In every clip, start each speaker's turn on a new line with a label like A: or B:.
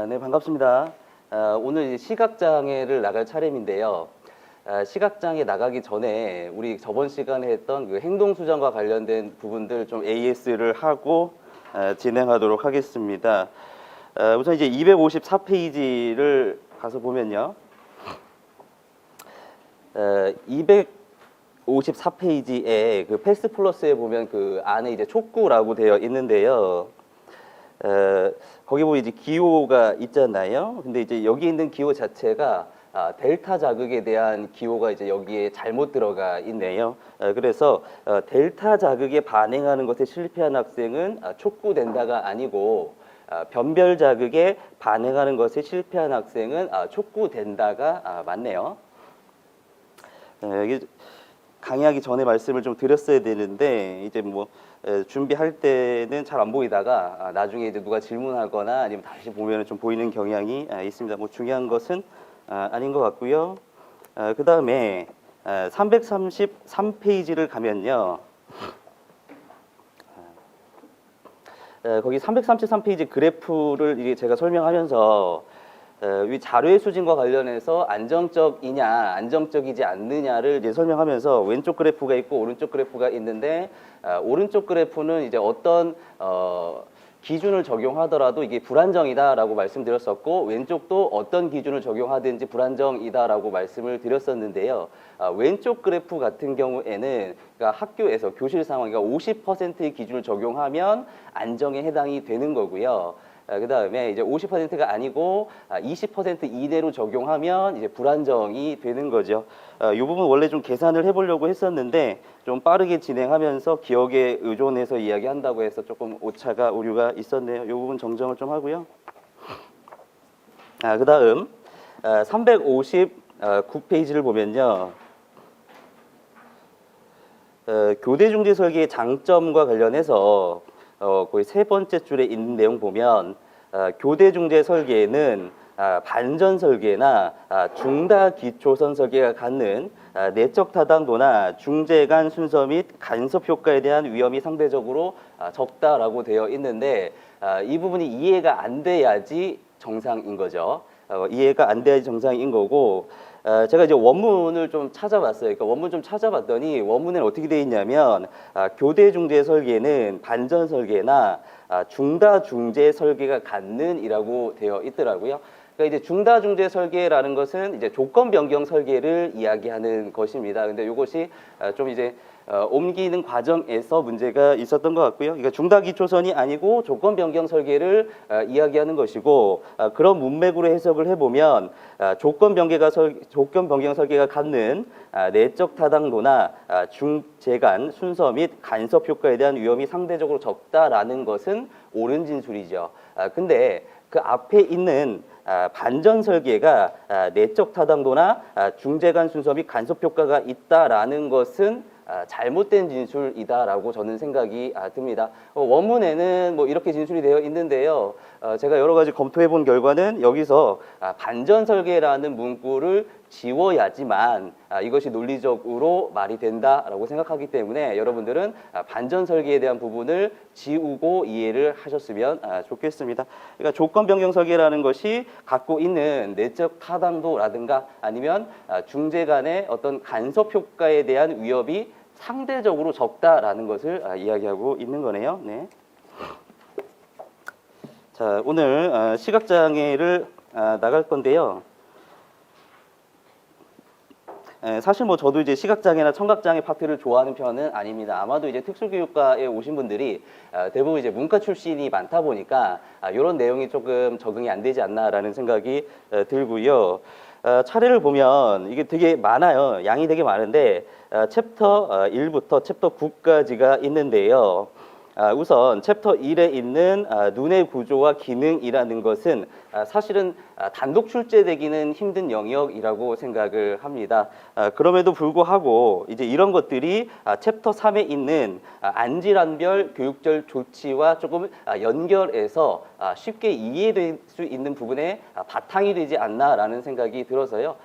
A: 네, 반갑습니다. 오늘 이제 시각장애를 나갈 차례인데요. 시각장애 나가기 전에 우리 저번 시간에 했던 그 행동수정과 관련된 부분들 좀 AS를 하고 진행하도록 하겠습니다. 우선 이제 254페이지를 가서 보면요. 254페이지에 그 패스 플러스에 보면 그 안에 이제 촉구라고 되어 있는데요. 거기 보면 이제 기호가 있잖아요. 근데 이제 여기 있는 기호 자체가 델타 자극에 대한 기호가 이제 여기에 잘못 들어가 있네요. 그래서 델타 자극에 반응하는 것에 실패한 학생은 촉구된다가 아니고 변별 자극에 반응하는 것에 실패한 학생은 촉구된다가 맞네요. 여기 강의하기 전에 말씀을 좀 드렸어야 되는데 이제 뭐 준비할 때는 잘 안 보이다가 나중에 이제 누가 질문하거나 아니면 다시 보면 좀 보이는 경향이 있습니다. 뭐 중요한 것은 아닌 것 같고요. 그 다음에 333페이지를 가면요. 거기 333페이지 그래프를 이게 제가 설명하면서 이 자료의 수진과 관련해서 안정적이냐 안정적이지 않느냐를 이제 설명하면서 왼쪽 그래프가 있고 오른쪽 그래프가 있는데 오른쪽 그래프는 이제 어떤 기준을 적용하더라도 이게 불안정이다라고 말씀드렸었고 왼쪽도 어떤 기준을 적용하든지 불안정이다라고 말씀을 드렸었는데요. 왼쪽 그래프 같은 경우에는 그러니까 학교에서 교실 상황, 그러니까 50%의 기준을 적용하면 안정에 해당이 되는 거고요. 그 다음에 이제 50%가 아니고 20% 이내로 적용하면 이제 불안정이 되는 거죠. 이 부분 원래 좀 계산을 해보려고 했었는데 좀 빠르게 진행하면서 기억에 의존해서 이야기한다고 해서 조금 오차가 오류가 있었네요. 이 부분 정정을 좀 하고요. 그 다음 359페이지를 보면요. 교대중재 설계의 장점과 관련해서 거의 세 번째 줄에 있는 내용 보면 교대중재 설계에는 반전 설계나 중다 기초선 설계가 갖는 내적 타당도나 중재 간 순서 및 간섭 효과에 대한 위험이 상대적으로 적다라고 되어 있는데 이 부분이 이해가 안 돼야지 정상인 거죠. 이해가 안 돼야지 정상인 거고 제가 이제 원문을 좀 찾아봤어요. 그러니까 원문 좀 찾아봤더니 원문에는 어떻게 되어 있냐면 교대 중재 설계는 반전 설계나 중다 중재 설계가 갖는이라고 되어 있더라고요. 그러니까 이제 중다 중재 설계라는 것은 이제 조건 변경 설계를 이야기하는 것입니다. 근데 이것이 좀 이제 옮기는 과정에서 문제가 있었던 것 같고요. 그러니까 중다 기초선이 아니고 조건 변경 설계를 이야기하는 것이고 그런 문맥으로 해석을 해보면 조건 변경 설계가 갖는 내적 타당도나 중재간 순서 및 간섭 효과에 대한 위험이 상대적으로 적다라는 것은 옳은 진술이죠. 근데 그 앞에 있는 반전 설계가 내적 타당도나 중재간 순서 및 간섭 효과가 있다라는 것은 잘못된 진술이다라고 저는 생각이 듭니다. 원문에는 뭐 이렇게 진술이 되어 있는데요. 제가 여러 가지 검토해 본 결과는 여기서 반전 설계라는 문구를 지워야지만 이것이 논리적으로 말이 된다라고 생각하기 때문에 여러분들은 반전 설계에 대한 부분을 지우고 이해를 하셨으면 좋겠습니다. 그러니까 조건 변경 설계라는 것이 갖고 있는 내적 타당도라든가 아니면 중재 간의 어떤 간섭 효과에 대한 위협이 상대적으로 적다라는 것을 이야기하고 있는 거네요. 네. 자, 오늘 시각장애를 나갈 건데요. 사실 뭐 저도 이제 시각장애나 청각장애 파트를 좋아하는 편은 아닙니다. 아마도 이제 특수교육과에 오신 분들이 대부분 이제 문과 출신이 많다 보니까 이런 내용이 조금 적응이 안 되지 않나라는 생각이 들고요. 차례를 보면 이게 되게 많아요. 양이 되게 많은데 챕터 1부터 챕터 9까지가 있는데요. 우선 챕터 1에 있는 눈의 구조와 기능이라는 것은 사실은 단독 출제되기는 힘든 영역이라고 생각을 합니다. 그럼에도 불구하고 이제 이런 것들이 챕터 3에 있는 안질안별 교육적 조치와 조금 연결해서 쉽게 이해될 수 있는 부분에 바탕이 되지 않나라는 생각이 들어서요.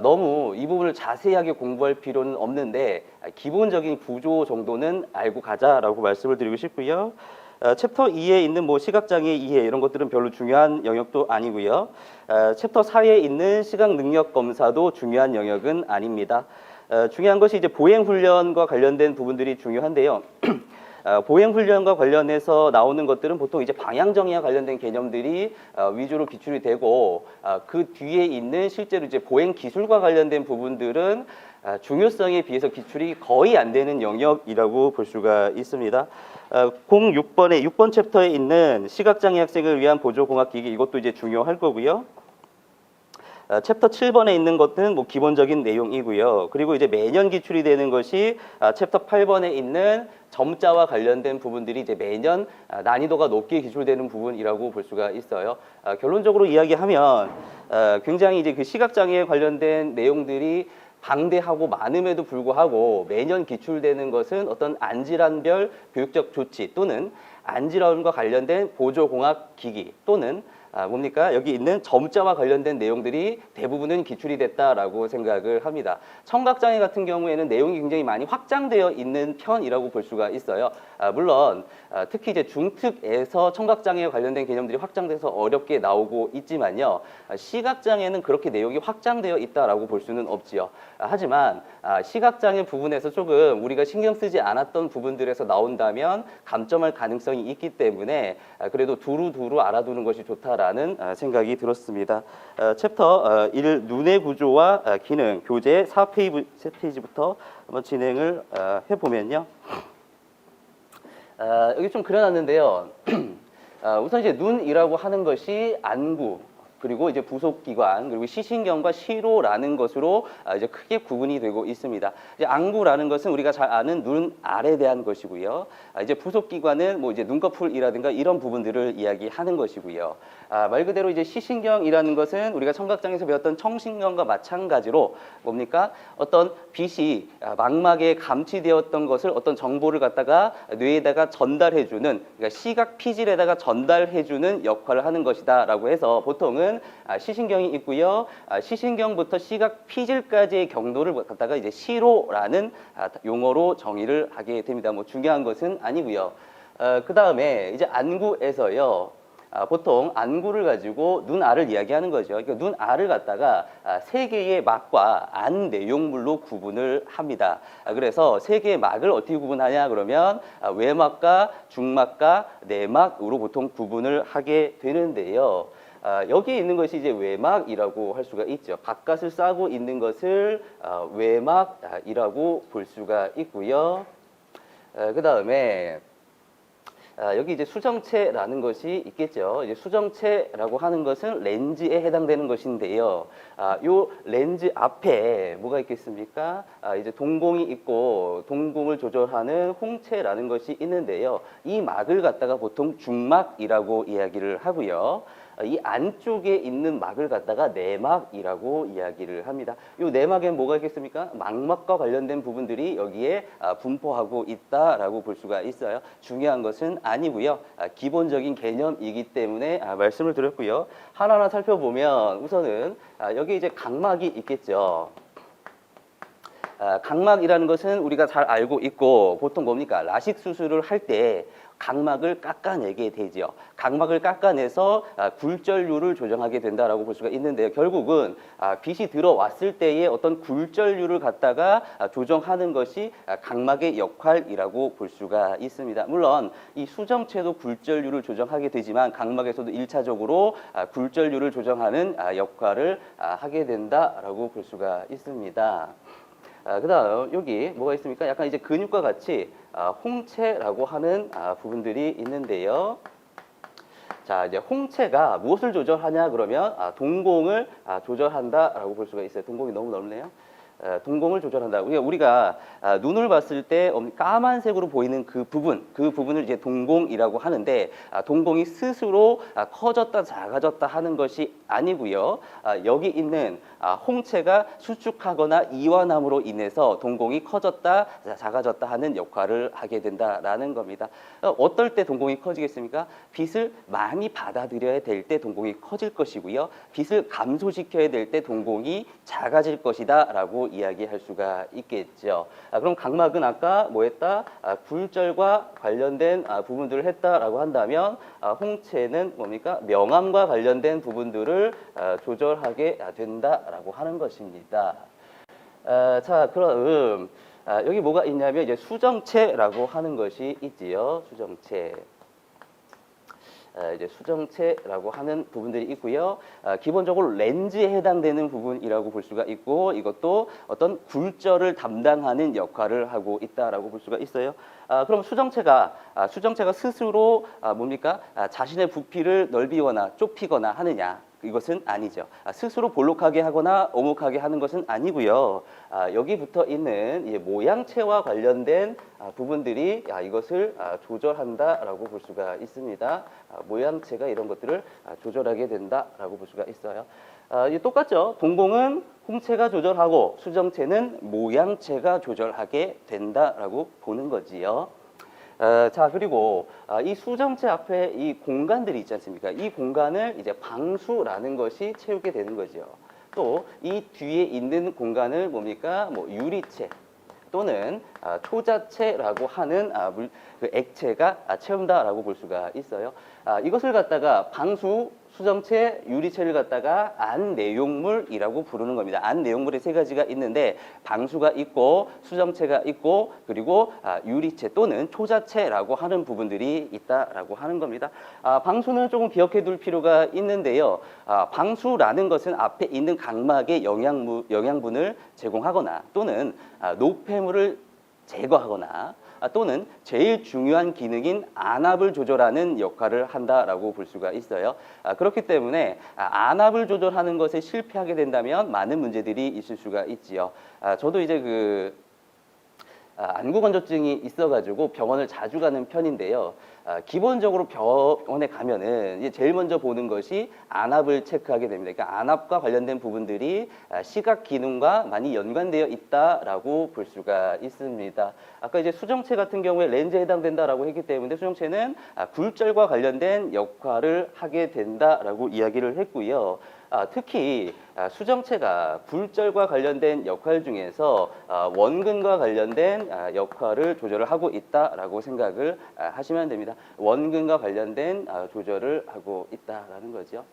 A: 너무 이 부분을 자세하게 공부할 필요는 없는데 기본적인 구조 정도는 알고 가자라고 말씀을 드리고 싶고요. 챕터 2에 있는 뭐 시각장애 이해 이런 것들은 별로 중요한 영역도 아니고요. 챕터 4에 있는 시각 능력 검사도 중요한 영역은 아닙니다. 중요한 것이 이제 보행 훈련과 관련된 부분들이 중요한데요. 보행 훈련과 관련해서 나오는 것들은 보통 이제 방향 정의와 관련된 개념들이 위주로 기출이 되고, 그 뒤에 있는 실제로 이제 보행 기술과 관련된 부분들은 중요성에 비해서 기출이 거의 안 되는 영역이라고 볼 수가 있습니다. 06번에 6번 챕터에 있는 시각장애 학생을 위한 보조공학기기, 이것도 이제 중요할 거고요. 챕터 7번에 있는 것은 뭐 기본적인 내용이고요. 그리고 이제 매년 기출이 되는 것이 챕터 8번에 있는 점자와 관련된 부분들이 이제 매년 난이도가 높게 기출되는 부분이라고 볼 수가 있어요. 결론적으로 이야기하면 굉장히 이제 그 시각장애에 관련된 내용들이 방대하고 많음에도 불구하고 매년 기출되는 것은 어떤 안질환별 교육적 조치 또는 안질환과 관련된 보조공학 기기 또는 뭡니까? 여기 있는 점자와 관련된 내용들이 대부분은 기출이 됐다라고 생각을 합니다. 청각장애 같은 경우에는 내용이 굉장히 많이 확장되어 있는 편이라고 볼 수가 있어요. 물론 특히 이제 중특에서 청각장애에 관련된 개념들이 확장돼서 어렵게 나오고 있지만요. 시각장애는 그렇게 내용이 확장되어 있다라고 볼 수는 없지요. 하지만 시각장애 부분에서 조금 우리가 신경 쓰지 않았던 부분들에서 나온다면 감점할 가능성이 있기 때문에 그래도 두루두루 알아두는 것이 좋다라는 생각이 들었습니다. 챕터 1 눈의 구조와 기능 교재 4페이지부터 한번 진행을 해보면요. 여기 좀 그려놨는데요. 우선 이제 눈이라고 하는 것이 안구, 그리고 이제 부속기관, 그리고 시신경과 시로라는 것으로 이제 크게 구분이 되고 있습니다. 이제 안구라는 것은 우리가 잘 아는 눈 알에 대한 것이고요. 이제 부속기관은 뭐 이제 눈꺼풀이라든가 이런 부분들을 이야기하는 것이고요. 말 그대로 이제 시신경이라는 것은 우리가 청각장애에서 배웠던 청신경과 마찬가지로 뭡니까? 어떤 빛이 망막에 감지되었던 것을 어떤 정보를 갖다가 뇌에다가 전달해주는, 그러니까 시각 피질에다가 전달해주는 역할을 하는 것이다라고 해서 보통은 시신경이 있고요. 시신경부터 시각 피질까지의 경도를 갖다가 이제 시로라는 용어로 정의를 하게 됩니다. 뭐 중요한 것은 아니고요. 그 다음에 이제 안구에서요. 보통 안구를 가지고 눈알을 이야기하는 거죠. 그러니까 눈알을 갖다가 세 개의 막과 안 내용물로 구분을 합니다. 그래서 세 개의 막을 어떻게 구분하냐 그러면 외막과 중막과 내막으로 보통 구분을 하게 되는데요. 여기 있는 것이 이제 외막이라고 할 수가 있죠. 바깥을 싸고 있는 것을 외막이라고 볼 수가 있고요. 그 다음에 여기 이제 수정체라는 것이 있겠죠. 이제 수정체라고 하는 것은 렌즈에 해당되는 것인데요. 요 렌즈 앞에 뭐가 있겠습니까? 이제 동공이 있고 동공을 조절하는 홍채라는 것이 있는데요. 이 막을 갖다가 보통 중막이라고 이야기를 하고요. 이 안쪽에 있는 막을 갖다가 내막이라고 이야기를 합니다. 이 내막엔 뭐가 있겠습니까? 망막과 관련된 부분들이 여기에 분포하고 있다라고 볼 수가 있어요. 중요한 것은 아니고요. 기본적인 개념이기 때문에 말씀을 드렸고요. 하나하나 살펴보면 우선은 여기 이제 각막이 있겠죠. 각막이라는 것은 우리가 잘 알고 있고 보통 뭡니까? 라식 수술을 할 때 각막을 깎아내게 되지요. 각막을 깎아내서 굴절률을 조정하게 된다라고 볼 수가 있는데요. 결국은 빛이 들어왔을 때의 어떤 굴절률을 갖다가 조정하는 것이 각막의 역할이라고 볼 수가 있습니다. 물론 이 수정체도 굴절률을 조정하게 되지만 각막에서도 1차적으로 굴절률을 조정하는 역할을 하게 된다라고 볼 수가 있습니다. 그 다음 여기 뭐가 있습니까? 약간 이제 근육과 같이 홍채라고 하는 부분들이 있는데요. 자, 이제 홍채가 무엇을 조절하냐 그러면 동공을 조절한다라고 볼 수가 있어요. 동공이 너무 넓네요. 동공을 조절한다. 우리가 눈을 봤을 때 까만색으로 보이는 그 부분을 이제 동공이라고 하는데 동공이 스스로 커졌다 작아졌다 하는 것이 아니고요. 여기 있는 홍채가 수축하거나 이완함으로 인해서 동공이 커졌다 작아졌다 하는 역할을 하게 된다라는 겁니다. 어떨 때 동공이 커지겠습니까? 빛을 많이 받아들여야 될 때 동공이 커질 것이고요. 빛을 감소시켜야 될 때 동공이 작아질 것이다라고 했다라고 이야기할 수가 있겠죠. 그럼 각막은 아까 뭐 했다? 굴절과 관련된 부분들을 했다라고 한다면 홍채는 뭡니까? 명암과 관련된 부분들을 조절하게 된다라고 하는 것입니다. 자, 그럼 여기 뭐가 있냐면 이제 수정체라고 하는 것이 있지요. 수정체. 이제 수정체라고 하는 부분들이 있고요. 기본적으로 렌즈에 해당되는 부분이라고 볼 수가 있고 이것도 어떤 굴절을 담당하는 역할을 하고 있다라고 볼 수가 있어요. 그럼 수정체가 스스로 뭡니까? 자신의 부피를 넓히거나 좁히거나 하느냐? 이것은 아니죠. 스스로 볼록하게 하거나 오목하게 하는 것은 아니고요. 여기 붙어 있는 이 모양체와 관련된 부분들이 이것을 조절한다라고 볼 수가 있습니다. 모양체가 이런 것들을 조절하게 된다라고 볼 수가 있어요. 똑같죠. 동공은 홍채가 조절하고 수정체는 모양체가 조절하게 된다라고 보는 거지요. 자, 그리고 이 수정체 앞에 이 공간들이 있지 않습니까? 이 공간을 이제 방수라는 것이 채우게 되는 거죠. 또 이 뒤에 있는 공간을 뭡니까? 뭐 유리체 또는 초자체라고 하는 그 액체가 채운다라고 볼 수가 있어요. 이것을 갖다가 방수, 수정체, 유리체를 갖다가 안내용물이라고 부르는 겁니다. 안내용물이 세 가지가 있는데 방수가 있고 수정체가 있고 그리고 유리체 또는 초자체라고 하는 부분들이 있다라고 하는 겁니다. 방수는 조금 기억해 둘 필요가 있는데요. 방수라는 것은 앞에 있는 각막에 영양분을 제공하거나 또는 노폐물을 제거하거나 또는 제일 중요한 기능인 안압을 조절하는 역할을 한다라고 볼 수가 있어요. 그렇기 때문에 안압을 조절하는 것에 실패하게 된다면 많은 문제들이 있을 수가 있지요. 저도 이제 안구 건조증이 있어가지고 병원을 자주 가는 편인데요. 기본적으로 병원에 가면은 이제 제일 먼저 보는 것이 안압을 체크하게 됩니다. 그러니까 안압과 관련된 부분들이 시각 기능과 많이 연관되어 있다라고 볼 수가 있습니다. 아까 이제 수정체 같은 경우에 렌즈에 해당된다라고 했기 때문에 수정체는 굴절과 관련된 역할을 하게 된다라고 이야기를 했고요. 특히 수정체가 굴절과 관련된 역할 중에서 원근과 관련된 역할을 조절을 하고 있다라고 생각을 하시면 됩니다. 원근과 관련된 조절을 하고 있다라는 거죠.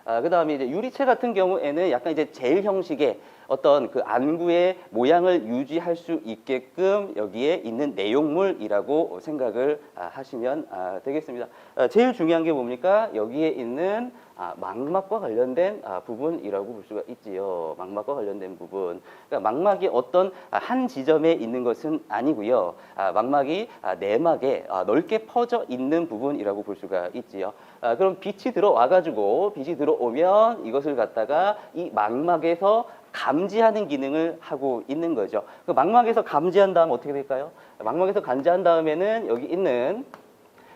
A: 그 다음에 이제 유리체 같은 경우에는 약간 이제 젤 형식의 어떤 그 안구의 모양을 유지할 수 있게끔 여기에 있는 내용물이라고 생각을 하시면 되겠습니다. 제일 중요한 게 뭡니까? 여기에 있는 망막과 관련된 부분이라고 볼 수가 있지요. 망막과 관련된 부분. 그러니까 망막이 어떤 한 지점에 있는 것은 아니고요. 망막이 내막에 넓게 퍼져 있는 부분이라고 볼 수가 있지요. 그럼 빛이 들어오면 이것을 갖다가 이 망막에서 감지하는 기능을 하고 있는 거죠. 그 망막에서 감지한 다음 어떻게 될까요? 망막에서 감지한 다음에는 여기 있는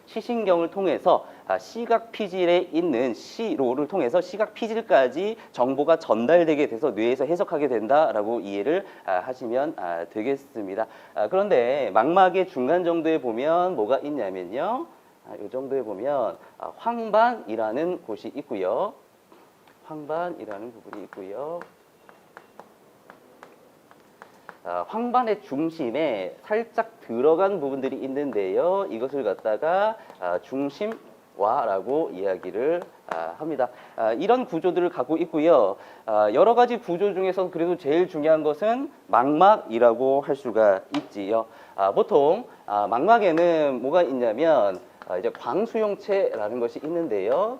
A: 시신경을 통해서 시각 피질에 있는 시로를 통해서 시각 피질까지 정보가 전달되게 돼서 뇌에서 해석하게 된다라고 이해를 하시면 되겠습니다. 그런데 망막의 중간 정도에 보면 뭐가 있냐면요. 이 정도에 보면 황반이라는 곳이 있고요. 황반이라는 부분이 있고요. 황반의 중심에 살짝 들어간 부분들이 있는데요. 이것을 갖다가 중심와라고 이야기를 합니다. 이런 구조들을 갖고 있고요. 여러 가지 구조 중에서 그래도 제일 중요한 것은 망막이라고 할 수가 있지요. 보통 망막에는 뭐가 있냐면 이제 광수용체라는 것이 있는데요.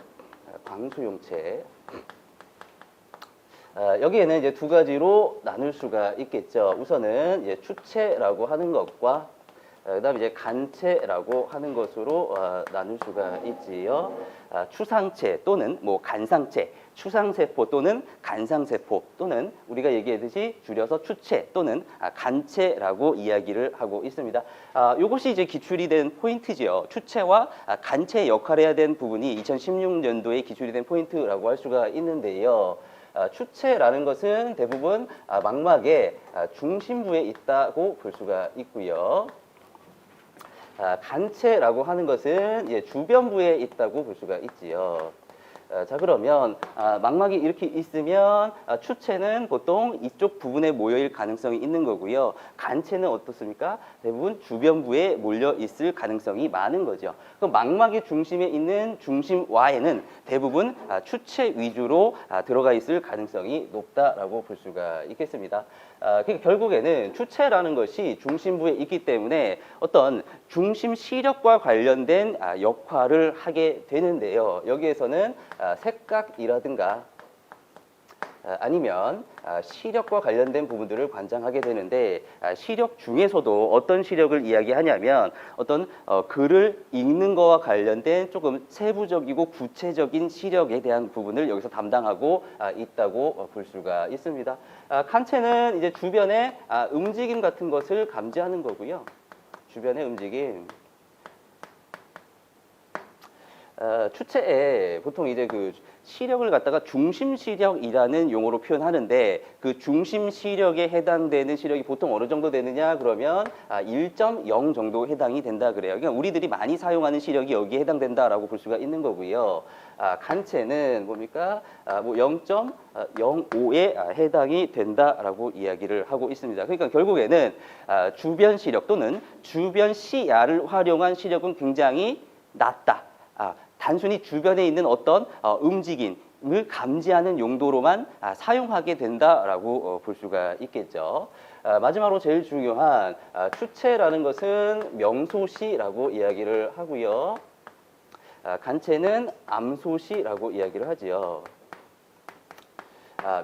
A: 광수용체. 여기에는 이제 두 가지로 나눌 수가 있겠죠. 우선은 이제 추체라고 하는 것과 그다음에 이제 간체라고 하는 것으로 나눌 수가 있지요. 추상체 또는 뭐 간상체, 추상세포 또는 간상세포 또는 우리가 얘기했듯이 줄여서 추체 또는 간체라고 이야기를 하고 있습니다. 이것이 이제 기출이 된 포인트지요. 추체와 간체 역할해야 된 부분이 2016년도에 기출이 된 포인트라고 할 수가 있는데요. 추체라는 것은 대부분 망막의 중심부에 있다고 볼 수가 있고요. 간체라고 하는 것은 주변부에 있다고 볼 수가 있지요. 자 그러면 망막이 이렇게 있으면 추체는 보통 이쪽 부분에 모여있을 가능성이 있는 거고요. 간체는 어떻습니까? 대부분 주변부에 몰려 있을 가능성이 많은 거죠. 그럼 망막의 중심에 있는 중심와에는 대부분 추체 위주로 들어가 있을 가능성이 높다라고 볼 수가 있겠습니다. 그러니까 결국에는 추체라는 것이 중심부에 있기 때문에 어떤 중심 시력과 관련된 역할을 하게 되는데요. 여기에서는 색각이라든가 아니면 시력과 관련된 부분들을 관장하게 되는데 시력 중에서도 어떤 시력을 이야기하냐면 어떤 글을 읽는 거와 관련된 조금 세부적이고 구체적인 시력에 대한 부분을 여기서 담당하고 있다고 볼 수가 있습니다. 칸체는 이제 주변의 움직임 같은 것을 감지하는 거고요. 주변의 움직임. 추체에 보통 이제 그 시력을 갖다가 중심 시력이라는 용어로 표현하는데 그 중심 시력에 해당되는 시력이 보통 어느 정도 되느냐 그러면 1.0 정도 해당이 된다 그래요. 그러니까 우리들이 많이 사용하는 시력이 여기에 해당된다라고 볼 수가 있는 거고요. 간체는 뭡니까? 뭐 0.05에 해당이 된다라고 이야기를 하고 있습니다. 그러니까 결국에는 주변 시력 또는 주변 시야를 활용한 시력은 굉장히 낮다. 단순히 주변에 있는 어떤 움직임을 감지하는 용도로만 사용하게 된다라고 볼 수가 있겠죠. 마지막으로 제일 중요한 추체라는 것은 명소시라고 이야기를 하고요. 간체는 암소시라고 이야기를 하지요.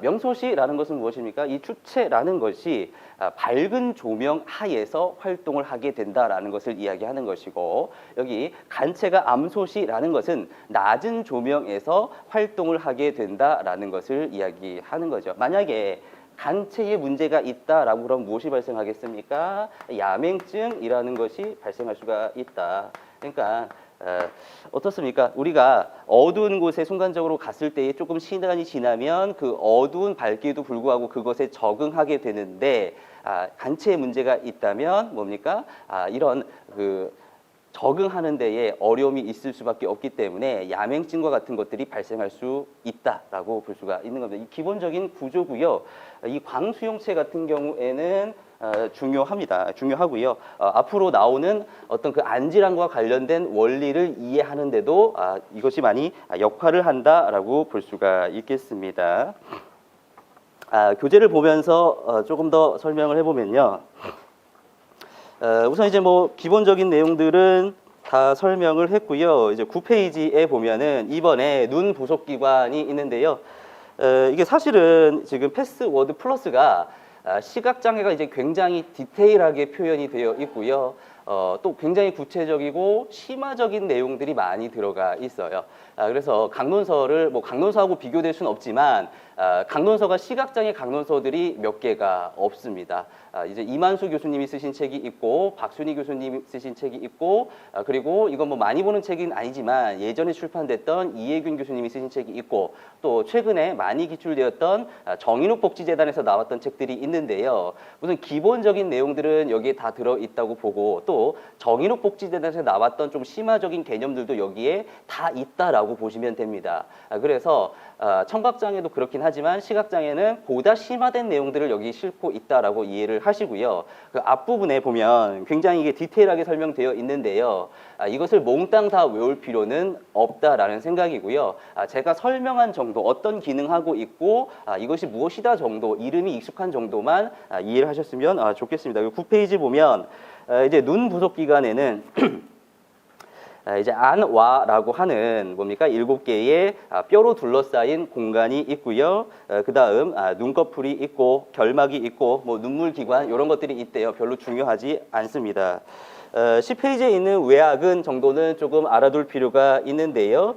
A: 명소시라는 것은 무엇입니까? 이 추체라는 것이 밝은 조명 하에서 활동을 하게 된다라는 것을 이야기하는 것이고 여기 간체가 암소시라는 것은 낮은 조명에서 활동을 하게 된다라는 것을 이야기하는 거죠. 만약에 간체에 문제가 있다라고 그러면 무엇이 발생하겠습니까? 야맹증이라는 것이 발생할 수가 있다. 그러니까 어떻습니까? 우리가 어두운 곳에 순간적으로 갔을 때에 조금 시간이 지나면 그 어두운 밝기에도 불구하고 그것에 적응하게 되는데 간체에 문제가 있다면 뭡니까? 이런 그 적응하는 데에 어려움이 있을 수밖에 없기 때문에 야맹증과 같은 것들이 발생할 수 있다라고 볼 수가 있는 겁니다. 이 기본적인 구조고요. 이 광수용체 같은 경우에는 중요하고요. 앞으로 나오는 어떤 그 안질환과 관련된 원리를 이해하는데도 이것이 많이 역할을 한다라고 볼 수가 있겠습니다. 교재를 보면서 조금 더 설명을 해보면요. 우선 이제 뭐 기본적인 내용들은 다 설명을 했고요. 이제 9페이지에 보면은 이번에 눈 부속 기관이 있는데요. 이게 사실은 지금 패스워드 플러스가 시각장애가 이제 굉장히 디테일하게 표현이 되어 있고요. 또 굉장히 구체적이고 심화적인 내용들이 많이 들어가 있어요. 그래서 강론서를 뭐 강론서하고 비교될 수는 없지만 강론서가 시각장애 강론서들이 몇 개가 없습니다. 이제 이만수 교수님이 쓰신 책이 있고 박순희 교수님이 쓰신 책이 있고 그리고 이건 뭐 많이 보는 책은 아니지만 예전에 출판됐던 이혜균 교수님이 쓰신 책이 있고 또 최근에 많이 기출되었던 정인욱 복지재단에서 나왔던 책들이 있는데요. 우선 기본적인 내용들은 여기에 다 들어있다고 보고 또 정인욱 복지재단에서 나왔던 좀 심화적인 개념들도 여기에 다 있다라고 보시면 됩니다. 그래서 청각장애도 그렇긴 하지만 시각장애는 보다 심화된 내용들을 여기 싣고 있다라고 이해를 하시고요. 그 앞부분에 보면 굉장히 이게 디테일하게 설명되어 있는데요. 이것을 몽땅 다 외울 필요는 없다라는 생각이고요. 제가 설명한 정도, 어떤 기능하고 있고 이것이 무엇이다 정도, 이름이 익숙한 정도만 이해를 하셨으면 좋겠습니다. 9페이지 보면 이제 눈 부속 기관에는 이제 안와라고 하는 뭡니까? 7개의 뼈로 둘러싸인 공간이 있고요. 그 다음 눈꺼풀이 있고 결막이 있고 뭐 눈물기관 이런 것들이 있대요. 별로 중요하지 않습니다. 10페이지에 있는 외악은 정도는 조금 알아둘 필요가 있는데요.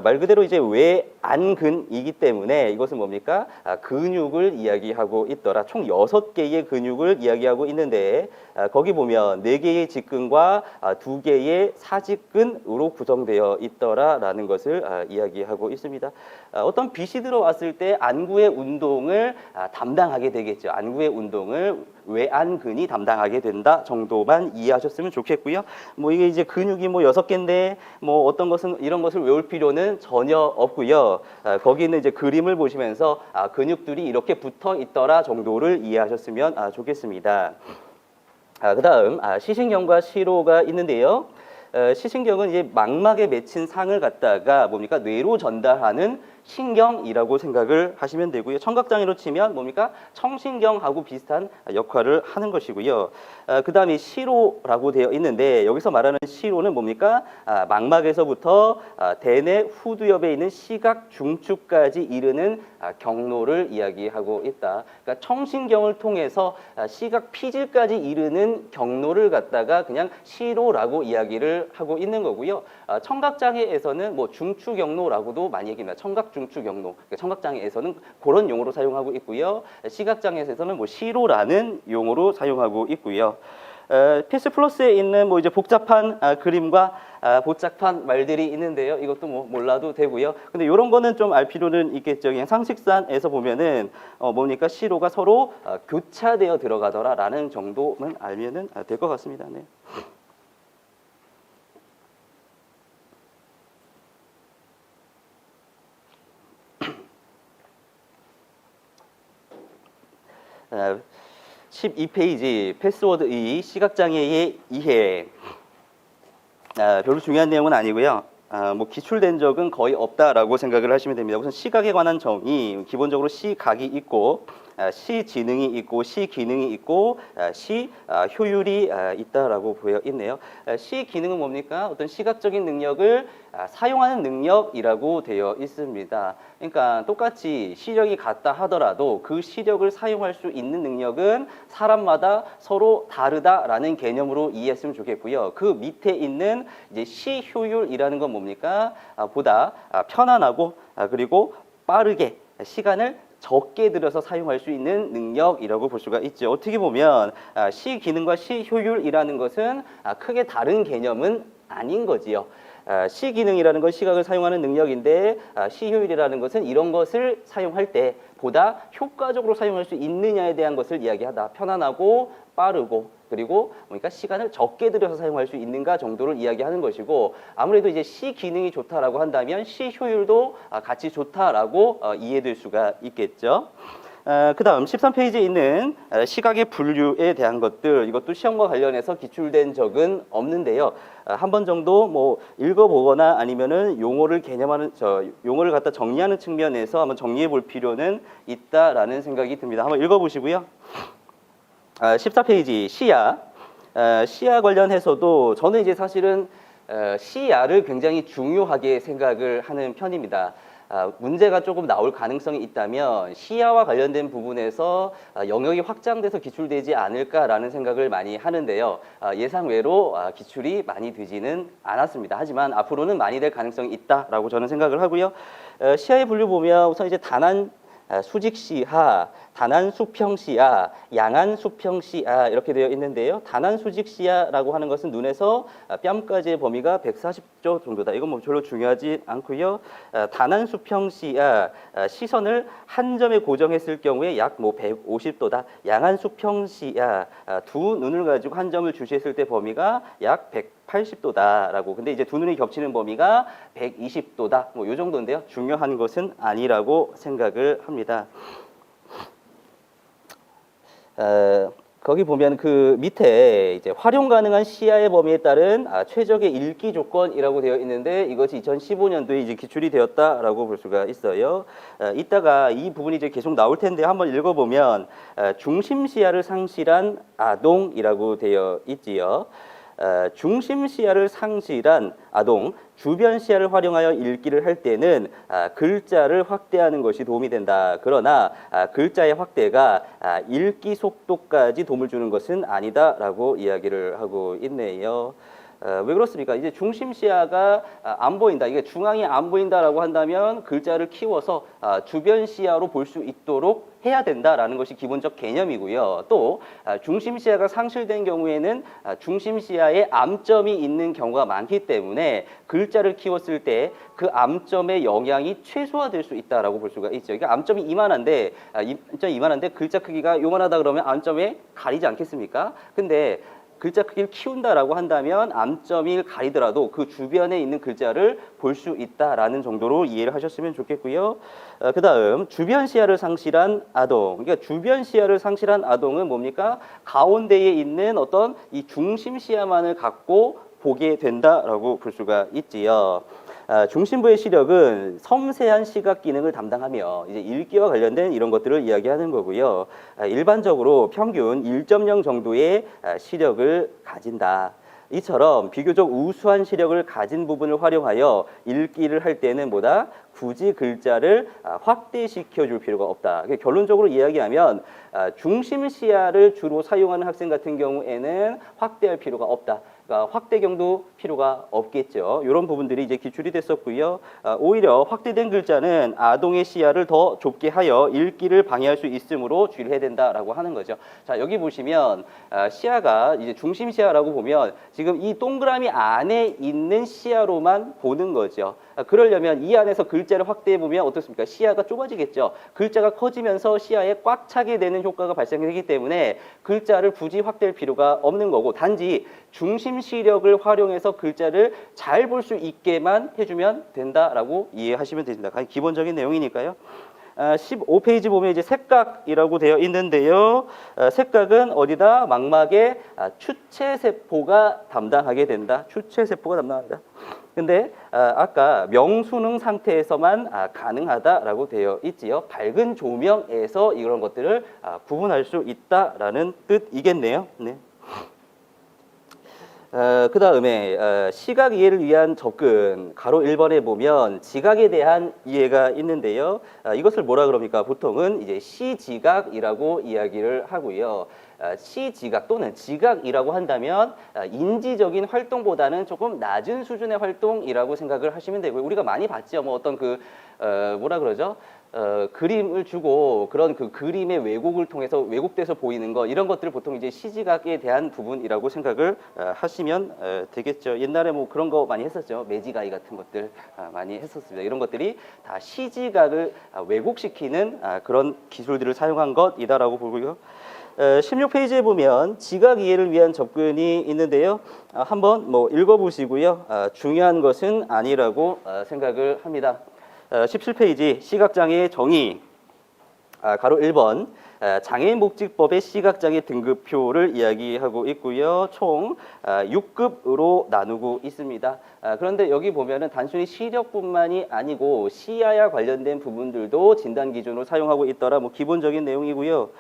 A: 말 그대로 이제 외안근이기 때문에 이것은 뭡니까? 근육을 이야기하고 있더라. 총 6개의 근육을 이야기하고 있는데 거기 보면 4개의 직근과 2개의 사직근으로 구성되어 있더라라는 것을 이야기하고 있습니다. 어떤 빛이 들어왔을 때 안구의 운동을 담당하게 되겠죠. 안구의 운동을 외안근이 담당하게 된다 정도만 이해하셨으면 하시면 좋겠고요. 뭐 이게 이제 근육이 뭐 6개인데 뭐 어떤 것은 이런 것을 외울 필요는 전혀 없고요. 거기 있는 이제 그림을 보시면서 근육들이 이렇게 붙어 있더라 정도를 이해하셨으면 좋겠습니다. 그다음 시신경과 시로가 있는데요. 시신경은 이제 망막에 맺힌 상을 갖다가 뭡니까 뇌로 전달하는 신경이라고 생각을 하시면 되고요. 청각장애로 치면 뭡니까 청신경하고 비슷한 역할을 하는 것이고요. 그다음에 시로라고 되어 있는데 여기서 말하는 시로는 뭡니까 망막에서부터 대뇌 후두엽에 있는 시각 중추까지 이르는 경로를 이야기하고 있다. 그러니까 청신경을 통해서 시각 피질까지 이르는 경로를 갖다가 그냥 시로라고 이야기를 하고 있는 거고요. 청각장애에서는 뭐 중추경로라고도 많이 얘기합니다. 청각중추경로. 그러니까 청각장애에서는 그런 용어로 사용하고 있고요. 시각장애에서는 뭐 시로라는 용어로 사용하고 있고요. PS 플러스에 있는 뭐 이제 복잡한 그림과 복잡한 말들이 있는데요. 이것도 뭐 몰라도 되고요. 근데 이런 거는 좀 알 필요는 있겠죠. 그냥 상식선에서 보면은 뭡니까 시로가 서로 교차되어 들어가더라라는 정도는 알면은 될 것 같습니다. 네. 아, 12페이지 패스워드 2 시각장애의 이해. 별로 중요한 내용은 아니고요. 뭐 기출된 적은 거의 없다라고 생각을 하시면 됩니다. 우선 시각에 관한 점이 기본적으로 시각이 있고 시지능이 있고 시기능이 있고 시효율이 있다라고 보여 있네요. 시기능은 뭡니까? 어떤 시각적인 능력을 사용하는 능력이라고 되어 있습니다. 그러니까 똑같이 시력이 같다 하더라도 그 시력을 사용할 수 있는 능력은 사람마다 서로 다르다라는 개념으로 이해했으면 좋겠고요. 그 밑에 있는 이제 시효율이라는 건 뭡니까? 보다 편안하고 그리고 빠르게 시간을 적게 들여서 사용할 수 있는 능력이라고 볼 수가 있죠. 어떻게 보면 시기능과 시효율이라는 것은 크게 다른 개념은 아닌 거지요. 시기능이라는 건 시각을 사용하는 능력인데 시효율이라는 것은 이런 것을 사용할 때 보다 효과적으로 사용할 수 있느냐에 대한 것을 이야기하다. 편안하고 빠르고 그리고 그러니까 시간을 적게 들여서 사용할 수 있는가 정도를 이야기하는 것이고 아무래도 이제 시기능이 좋다라고 한다면 시효율도 같이 좋다라고 이해될 수가 있겠죠. 그 다음 13페이지에 있는 시각의 분류에 대한 것들 이것도 시험과 관련해서 기출된 적은 없는데요. 한 번 정도 뭐 읽어보거나 아니면은 용어를 개념하는 용어를 갖다 정리하는 측면에서 한번 정리해 볼 필요는 있다라는 생각이 듭니다. 한번 읽어보시고요. 14페이지 시야. 시야 관련해서도 저는 이제 사실은 시야를 굉장히 중요하게 생각을 하는 편입니다. 문제가 조금 나올 가능성이 있다면 시야와 관련된 부분에서 영역이 확장돼서 기출되지 않을까라는 생각을 많이 하는데요. 예상외로 기출이 많이 되지는 않았습니다. 하지만 앞으로는 많이 될 가능성이 있다라고 저는 생각을 하고요. 시야의 분류 보면 우선 이제 단한 수직시야, 단한수평시야, 양한수평시야 이렇게 되어 있는데요. 단한수직시야라고 하는 것은 눈에서 뺨까지의 범위가 140도 정도다. 이건 뭐 별로 중요하지 않고요. 단한수평시야, 시선을 한 점에 고정했을 경우에 약 뭐 150도다. 양한수평시야, 두 눈을 가지고 한 점을 주시했을 때 범위가 약 180도다라고. 근데 이제 두 눈이 겹치는 범위가 120도다. 뭐 요 정도인데요. 중요한 것은 아니라고 생각을 합니다. 거기 보면 그 밑에 이제 활용 가능한 시야의 범위에 따른 최적의 읽기 조건이라고 되어 있는데 이것이 2015년도에 이제 기출이 되었다라고 볼 수가 있어요. 이따가 이 부분이 이제 계속 나올 텐데 한번 읽어보면 중심 시야를 상실한 아동이라고 되어 있지요. 중심 시야를 상실한 아동, 주변 시야를 활용하여 읽기를 할 때는 글자를 확대하는 것이 도움이 된다. 그러나 글자의 확대가 읽기 속도까지 도움을 주는 것은 아니다라고 이야기를 하고 있네요. 왜 그렇습니까? 이제 중심 시야가 안 보인다. 이게 중앙이 안 보인다라고 한다면 글자를 키워서 주변 시야로 볼 수 있도록 해야 된다라는 것이 기본적 개념이고요. 또 중심 시야가 상실된 경우에는 중심 시야에 암점이 있는 경우가 많기 때문에 글자를 키웠을 때 그 암점의 영향이 최소화될 수 있다라고 볼 수가 있죠. 그러니까 암점이 이만한데 글자 크기가 요만하다 그러면 암점에 가리지 않겠습니까? 근데 글자 크기를 키운다라고 한다면 암점이 가리더라도 그 주변에 있는 글자를 볼 수 있다라는 정도로 이해를 하셨으면 좋겠고요. 그다음 주변 시야를 상실한 아동. 그러니까 주변 시야를 상실한 아동은 뭡니까? 가운데에 있는 어떤 이 중심 시야만을 갖고 보게 된다라고 볼 수가 있지요. 중심부의 시력은 섬세한 시각 기능을 담당하며 이제 읽기와 관련된 이런 것들을 이야기하는 거고요. 일반적으로 평균 1.0 정도의 시력을 가진다. 이처럼 비교적 우수한 시력을 가진 부분을 활용하여 읽기를 할 때는 뭐다? 굳이 글자를 확대시켜 줄 필요가 없다. 결론적으로 이야기하면 중심 시야를 주로 사용하는 학생 같은 경우에는 확대할 필요가 없다. 그러니까 확대경도 필요가 없겠죠. 이런 부분들이 이제 기출이 됐었고요. 오히려 확대된 글자는 아동의 시야를 더 좁게 하여 읽기를 방해할 수 있으므로 주의해야 된다라고 하는 거죠. 자, 여기 보시면 시야가 이제 중심 시야라고 보면 지금 이 동그라미 안에 있는 시야로만 보는 거죠. 그러려면 이 안에서 글자를 확대해 보면 어떻습니까? 시야가 좁아지겠죠. 글자가 커지면서 시야에 꽉 차게 되는 효과가 발생되기 때문에 글자를 굳이 확대할 필요가 없는 거고, 단지 중심 시력을 활용해서 글자를 잘 볼 수 있게만 해주면 된다라고 이해하시면 됩니다. 가장 기본적인 내용이니까요. 15페이지 보면 이제 색각이라고 되어 있는데요. 색각은 어디다? 망막의 추체세포가 담당하게 된다. 추체세포가 담당한다. 근데 아까 명수능 상태에서만 가능하다라고 되어 있지요. 밝은 조명에서 이런 것들을 구분할 수 있다라는 뜻이겠네요. 네. 그 다음에 시각 이해를 위한 접근 가로 1번에 보면 지각에 대한 이해가 있는데요. 이것을 뭐라 그럽니까? 보통은 이제 시지각이라고 이야기를 하고요. 시지각 또는 지각이라고 한다면 인지적인 활동보다는 조금 낮은 수준의 활동이라고 생각을 하시면 되고요. 우리가 많이 봤죠. 뭐 어떤 뭐라 그러죠? 그림을 주고 그런 그 그림의 왜곡을 통해서 왜곡돼서 보이는 거, 이런 것들을 보통 이제 시지각에 대한 부분이라고 생각을 하시면 되겠죠. 옛날에 뭐 그런 거 많이 했었죠. 매지가이 같은 것들 많이 했었습니다. 이런 것들이 다 시지각을 왜곡시키는 그런 기술들을 사용한 것이다라고 보고요. 16페이지에 보면 지각 이해를 위한 접근이 있는데요. 한번 뭐 읽어보시고요. 중요한 것은 아니라고 생각을 합니다. 17페이지 시각장애의 정의 가로 1번 장애인 복지법의 시각장애 등급표를 이야기하고 있고요. 총 6급으로 나누고 있습니다. 그런데 여기 보면은 단순히 시력뿐만이 아니고 시야와 관련된 부분들도 진단 기준으로 사용하고 있더라. 뭐 기본적인 내용이고요.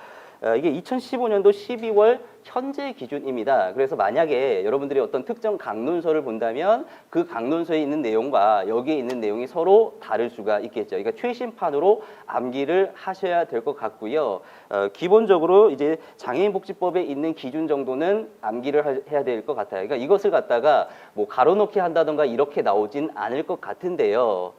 A: 이게 2015년도 12월 현재 기준입니다. 그래서 만약에 여러분들이 어떤 특정 강론서를 본다면 그 강론서에 있는 내용과 여기에 있는 내용이 서로 다를 수가 있겠죠. 그러니까 최신판으로 암기를 하셔야 될 것 같고요. 기본적으로 이제 장애인복지법에 있는 기준 정도는 암기를 해야 될 것 같아요. 그러니까 이것을 갖다가 뭐 가로놓기 한다던가 이렇게 나오진 않을 것 같은데요.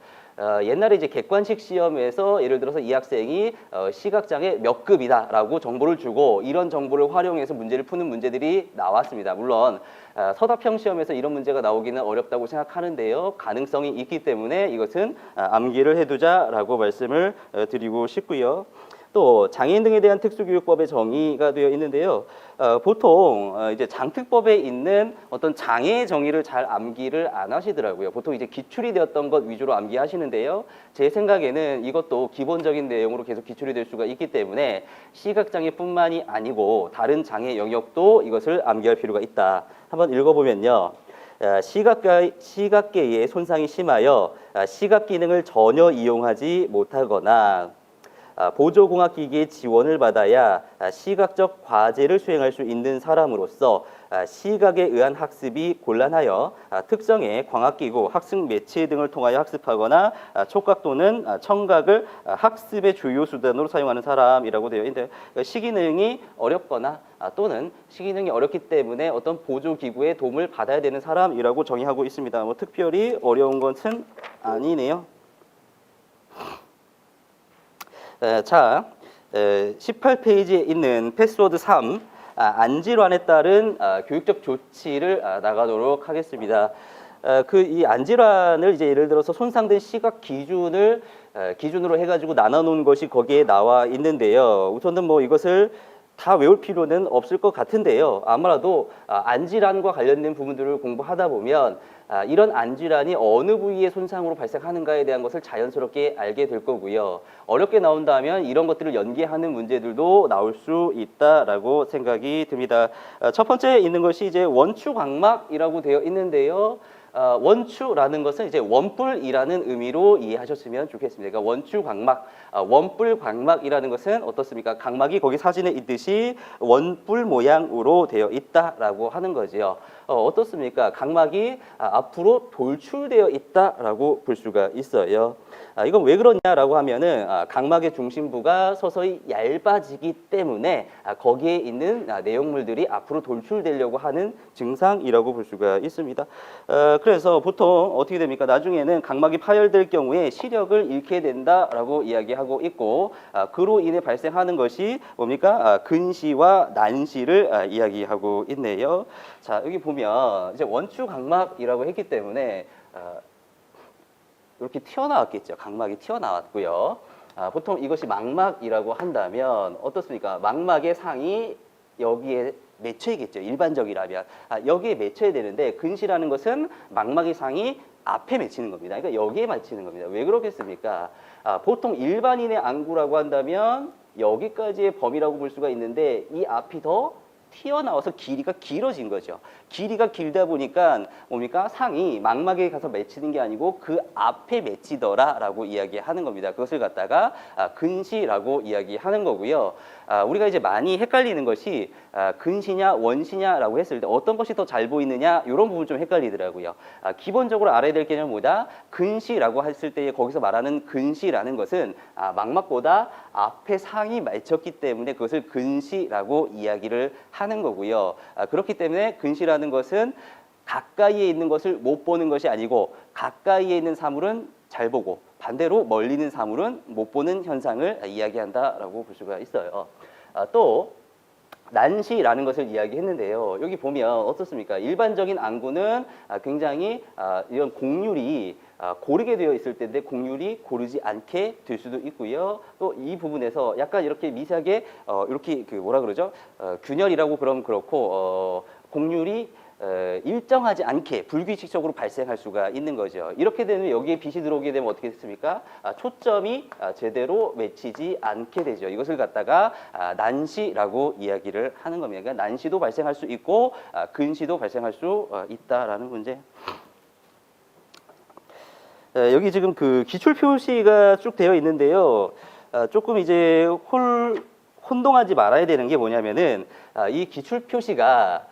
A: 옛날에 이제 객관식 시험에서 예를 들어서 이 학생이 시각장애 몇 급이다라고 정보를 주고 이런 정보를 활용해서 문제를 푸는 문제들이 나왔습니다. 물론 서답형 시험에서 이런 문제가 나오기는 어렵다고 생각하는데요. 가능성이 있기 때문에 이것은 암기를 해두자라고 말씀을 드리고 싶고요. 또 장애인 등에 대한 특수교육법의 정의가 되어 있는데요. 보통 이제 장특법에 있는 어떤 장애의 정의를 잘 암기를 안 하시더라고요. 보통 이제 기출이 되었던 것 위주로 암기하시는데요. 제 생각에는 이것도 기본적인 내용으로 계속 기출이 될 수가 있기 때문에 시각장애뿐만이 아니고 다른 장애 영역도 이것을 암기할 필요가 있다. 한번 읽어보면요. 시각계의 손상이 심하여 시각 기능을 전혀 이용하지 못하거나 보조공학기기의 지원을 받아야 시각적 과제를 수행할 수 있는 사람으로서 시각에 의한 학습이 곤란하여 특성의 광학기구, 학습 매체 등을 통하여 학습하거나 촉각 또는 청각을 학습의 주요 수단으로 사용하는 사람이라고 되어 있는데, 시기능이 어렵거나 또는 시기능이 어렵기 때문에 어떤 보조기구의 도움을 받아야 되는 사람이라고 정의하고 있습니다. 뭐 특별히 어려운 것은 아니네요. 자, 18페이지에 있는 패스워드 3, 안질환에 따른 교육적 조치를 나가도록 하겠습니다. 이 안질환을 이제 예를 들어서 손상된 시각 기준으로 해가지고 나눠놓은 것이 거기에 나와 있는데요. 우선은 뭐 이것을 다 외울 필요는 없을 것 같은데요. 아무래도 안질환과 관련된 부분들을 공부하다 보면 이런 안질환이 어느 부위의 손상으로 발생하는가에 대한 것을 자연스럽게 알게 될 거고요. 어렵게 나온다면 이런 것들을 연계하는 문제들도 나올 수 있다라고 생각이 듭니다. 첫 번째 있는 것이 이제 원추광막이라고 되어 있는데요. 원추라는 것은 이제 원뿔이라는 의미로 이해하셨으면 좋겠습니다. 그러니까 원추광막, 원뿔광막이라는 것은 어떻습니까? 각막이 거기 사진에 있듯이 원뿔 모양으로 되어 있다라고 하는 거지요. 어떻습니까? 각막이 앞으로 돌출되어 있다라고 볼 수가 있어요. 이건 왜 그러냐라고 하면은 각막의 중심부가 서서히 얇아지기 때문에 거기에 있는 내용물들이 앞으로 돌출되려고 하는 증상이라고 볼 수가 있습니다. 그래서 보통 어떻게 됩니까? 나중에는 각막이 파열될 경우에 시력을 잃게 된다라고 이야기하고 있고 그로 인해 발생하는 것이 뭡니까? 근시와 난시를 이야기하고 있네요. 자, 여기 보면 이제 원추각막이라고 했기 때문에 이렇게 튀어나왔겠죠. 각막이 튀어나왔고요. 보통 이것이 망막이라고 한다면 어떻습니까? 망막의 상이 여기에 맺혀있겠죠. 일반적이라면. 여기에 맺혀야 되는데 근시라는 것은 망막의 상이 앞에 맺히는 겁니다. 그러니까 여기에 맺히는 겁니다. 왜 그렇겠습니까? 보통 일반인의 안구라고 한다면 여기까지의 범위라고 볼 수가 있는데 이 앞이 더 튀어나와서 길이가 길어진 거죠. 길이가 길다 보니까 뭡니까? 상이 망막에 가서 맺히는 게 아니고 그 앞에 맺히더라라고 이야기하는 겁니다. 그것을 갖다가 근시라고 이야기하는 거고요. 우리가 이제 많이 헷갈리는 것이 근시냐 원시냐라고 했을 때 어떤 것이 더 잘 보이느냐 이런 부분 좀 헷갈리더라고요. 기본적으로 알아야 될 개념은 뭐다? 근시라고 했을 때 거기서 말하는 근시라는 것은 망막보다 앞에 상이 맺혔기 때문에 그것을 근시라고 이야기를 하는 거고요. 그렇기 때문에 근시라는 것은 가까이에 있는 것을 못 보는 것이 아니고 가까이에 있는 사물은 잘 보고 반대로 멀리 있는 사물은 못 보는 현상을 이야기한다라고 볼 수가 있어요. 또 난시라는 것을 이야기했는데요. 여기 보면 어떻습니까? 일반적인 안구는 굉장히 이런 곡률이 고르게 되어 있을 때인데 곡률이 고르지 않게 될 수도 있고요. 또 이 부분에서 약간 이렇게 미세하게 이렇게 그 뭐라 그러죠? 균열이라고 그러면 그렇고 곡률이 일정하지 않게 불규칙적으로 발생할 수가 있는 거죠. 이렇게 되면 여기에 빛이 들어오게 되면 어떻게 됐습니까? 초점이 제대로 맺히지 않게 되죠. 이것을 갖다가 난시라고 이야기를 하는 겁니다. 그러니까 난시도 발생할 수 있고 근시도 발생할 수 있다라는 문제. 여기 지금 그 기출 표시가 쭉 되어 있는데요. 조금 이제 혼동하지 말아야 되는 게 뭐냐면은 이 기출 표시가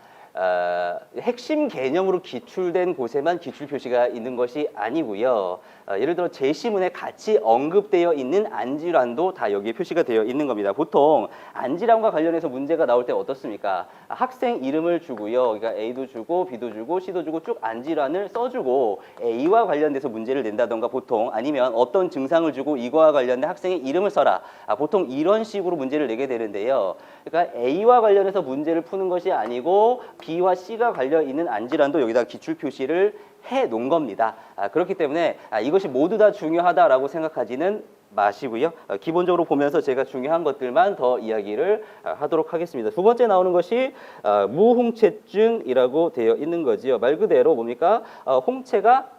A: 핵심 개념으로 기출된 곳에만 기출 표시가 있는 것이 아니고요. 예를 들어 제시문에 같이 언급되어 있는 안질환도 다 여기에 표시가 되어 있는 겁니다. 보통 안질환과 관련해서 문제가 나올 때 어떻습니까? 학생 이름을 주고요. 그러니까 A도 주고 B도 주고 C도 주고 쭉 안질환을 써주고 A와 관련돼서 문제를 낸다던가 보통 아니면 어떤 증상을 주고 이거와 관련된 학생의 이름을 써라. 보통 이런 식으로 문제를 내게 되는데요. 그러니까 A와 관련해서 문제를 푸는 것이 아니고 B와 C가 관련 있는 안질환도 여기다 기출 표시를 해 놓은 겁니다. 그렇기 때문에 이것이 모두 다 중요하다라고 생각하지는 마시고요. 기본적으로 보면서 제가 중요한 것들만 더 이야기를 하도록 하겠습니다. 두 번째 나오는 것이 무홍채증이라고 되어 있는 거지요. 말 그대로 뭡니까? 홍채가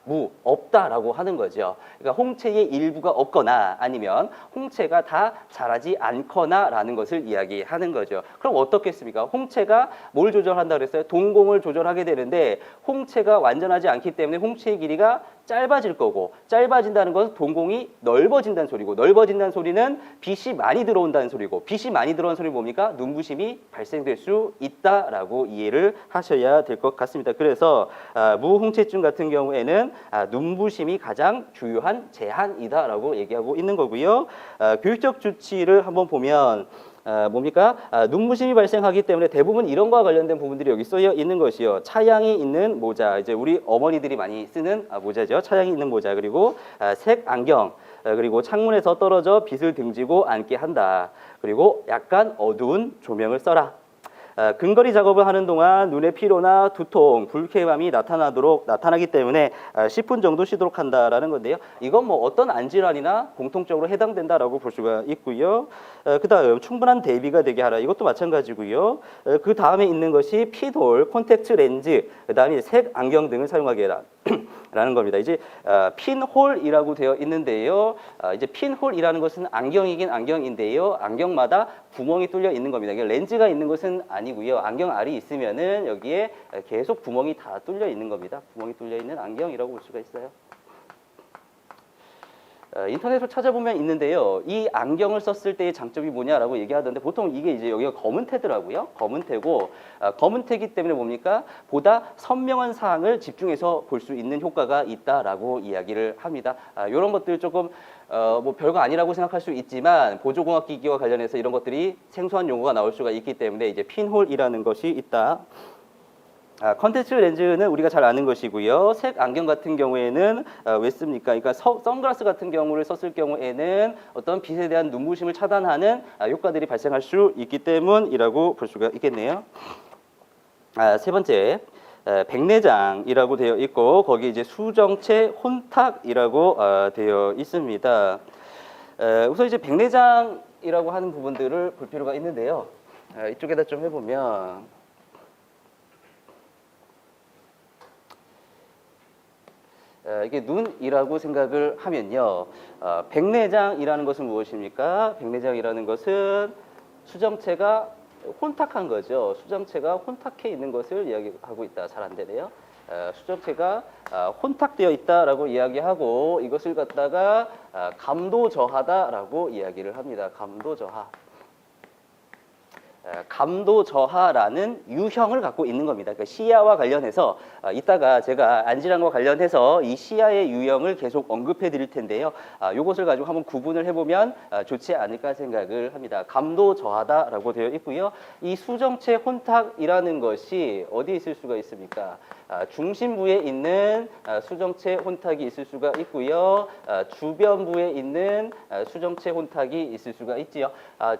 A: 없다라고 하는 거죠. 그러니까 홍채의 일부가 없거나 아니면 홍채가 다 자라지 않거나라는 것을 이야기하는 거죠. 그럼 어떻겠습니까? 홍채가 뭘 조절한다 그랬어요? 동공을 조절하게 되는데 홍채가 완전하지 않기 때문에 홍채의 길이가 짧아질 거고 짧아진다는 것은 동공이 넓어진다는 소리고 넓어진다는 소리는 빛이 많이 들어온다는 소리고 빛이 많이 들어오는 소리는 뭡니까? 눈부심이 발생될 수 있다라고 이해를 하셔야 될 것 같습니다. 그래서 무홍채증 같은 경우에는 눈부심이 가장 주요한 제한이다라고 얘기하고 있는 거고요. 교육적 조치를 한번 보면 뭡니까? 눈부심이 발생하기 때문에 대부분 이런 거와 관련된 부분들이 여기 쓰여 있는 것이요. 차양이 있는 모자, 이제 우리 어머니들이 많이 쓰는 모자죠. 차양이 있는 모자, 그리고 색 안경, 그리고 창문에서 떨어져 빛을 등지고 앉게 한다. 그리고 약간 어두운 조명을 써라. 근거리 작업을 하는 동안 눈의 피로나 두통, 불쾌감이 나타나기 때문에 10분 정도 쉬도록 한다라는 건데요. 이건 뭐 어떤 안질환이나 공통적으로 해당된다라고 볼 수가 있고요. 그다음 충분한 대비가 되게 하라. 이것도 마찬가지고요. 그 다음에 있는 것이 핀홀, 콘택트 렌즈, 그다음에 색 안경 등을 사용하게 해라. 라는 겁니다. 이제 핀홀이라고 되어 있는데요. 이제 핀홀이라는 것은 안경이긴 안경인데요. 안경마다 구멍이 뚫려 있는 겁니다. 렌즈가 있는 것은 아니고요. 안경 알이 있으면은 여기에 계속 구멍이 다 뚫려 있는 겁니다. 구멍이 뚫려 있는 안경이라고 볼 수가 있어요. 인터넷으로 찾아보면 있는데요. 이 안경을 썼을 때의 장점이 뭐냐라고 얘기하던데 보통 이게 이제 여기가 검은 테더라고요. 검은 테고 검은 테기 때문에 뭡니까? 보다 선명한 사항을 집중해서 볼 수 있는 효과가 있다라고 이야기를 합니다. 이런 것들 조금 뭐 별거 아니라고 생각할 수 있지만 보조공학기기와 관련해서 이런 것들이 생소한 용어가 나올 수가 있기 때문에 이제 핀홀이라는 것이 있다. 컨택트 렌즈는 우리가 잘 아는 것이고요. 색 안경 같은 경우에는 왜 씁니까? 그러니까 선글라스 같은 경우를 썼을 경우에는 어떤 빛에 대한 눈부심을 차단하는 효과들이 발생할 수 있기 때문이라고 볼 수가 있겠네요. 세 번째, 백내장이라고 되어 있고 거기 이제 수정체 혼탁이라고 되어 있습니다. 우선 이제 백내장이라고 하는 부분들을 볼 필요가 있는데요. 이쪽에다 좀 해보면. 이게 눈이라고 생각을 하면요. 백내장이라는 것은 무엇입니까? 백내장이라는 것은 수정체가 혼탁한 거죠. 수정체가 혼탁해 있는 것을 이야기하고 있다. 잘 안 되네요. 수정체가 혼탁되어 있다라고 이야기하고 이것을 갖다가 감도 저하다라고 이야기를 합니다. 감도 저하. 감도 저하라는 유형을 갖고 있는 겁니다. 그러니까 시야와 관련해서 이따가 제가 안질환과 관련해서 이 시야의 유형을 계속 언급해 드릴 텐데요. 이것을 가지고 한번 구분을 해보면 좋지 않을까 생각을 합니다. 감도 저하다라고 되어 있고요. 이 수정체 혼탁이라는 것이 어디에 있을 수가 있습니까? 중심부에 있는 수정체 혼탁이 있을 수가 있고요. 주변부에 있는 수정체 혼탁이 있을 수가 있지요.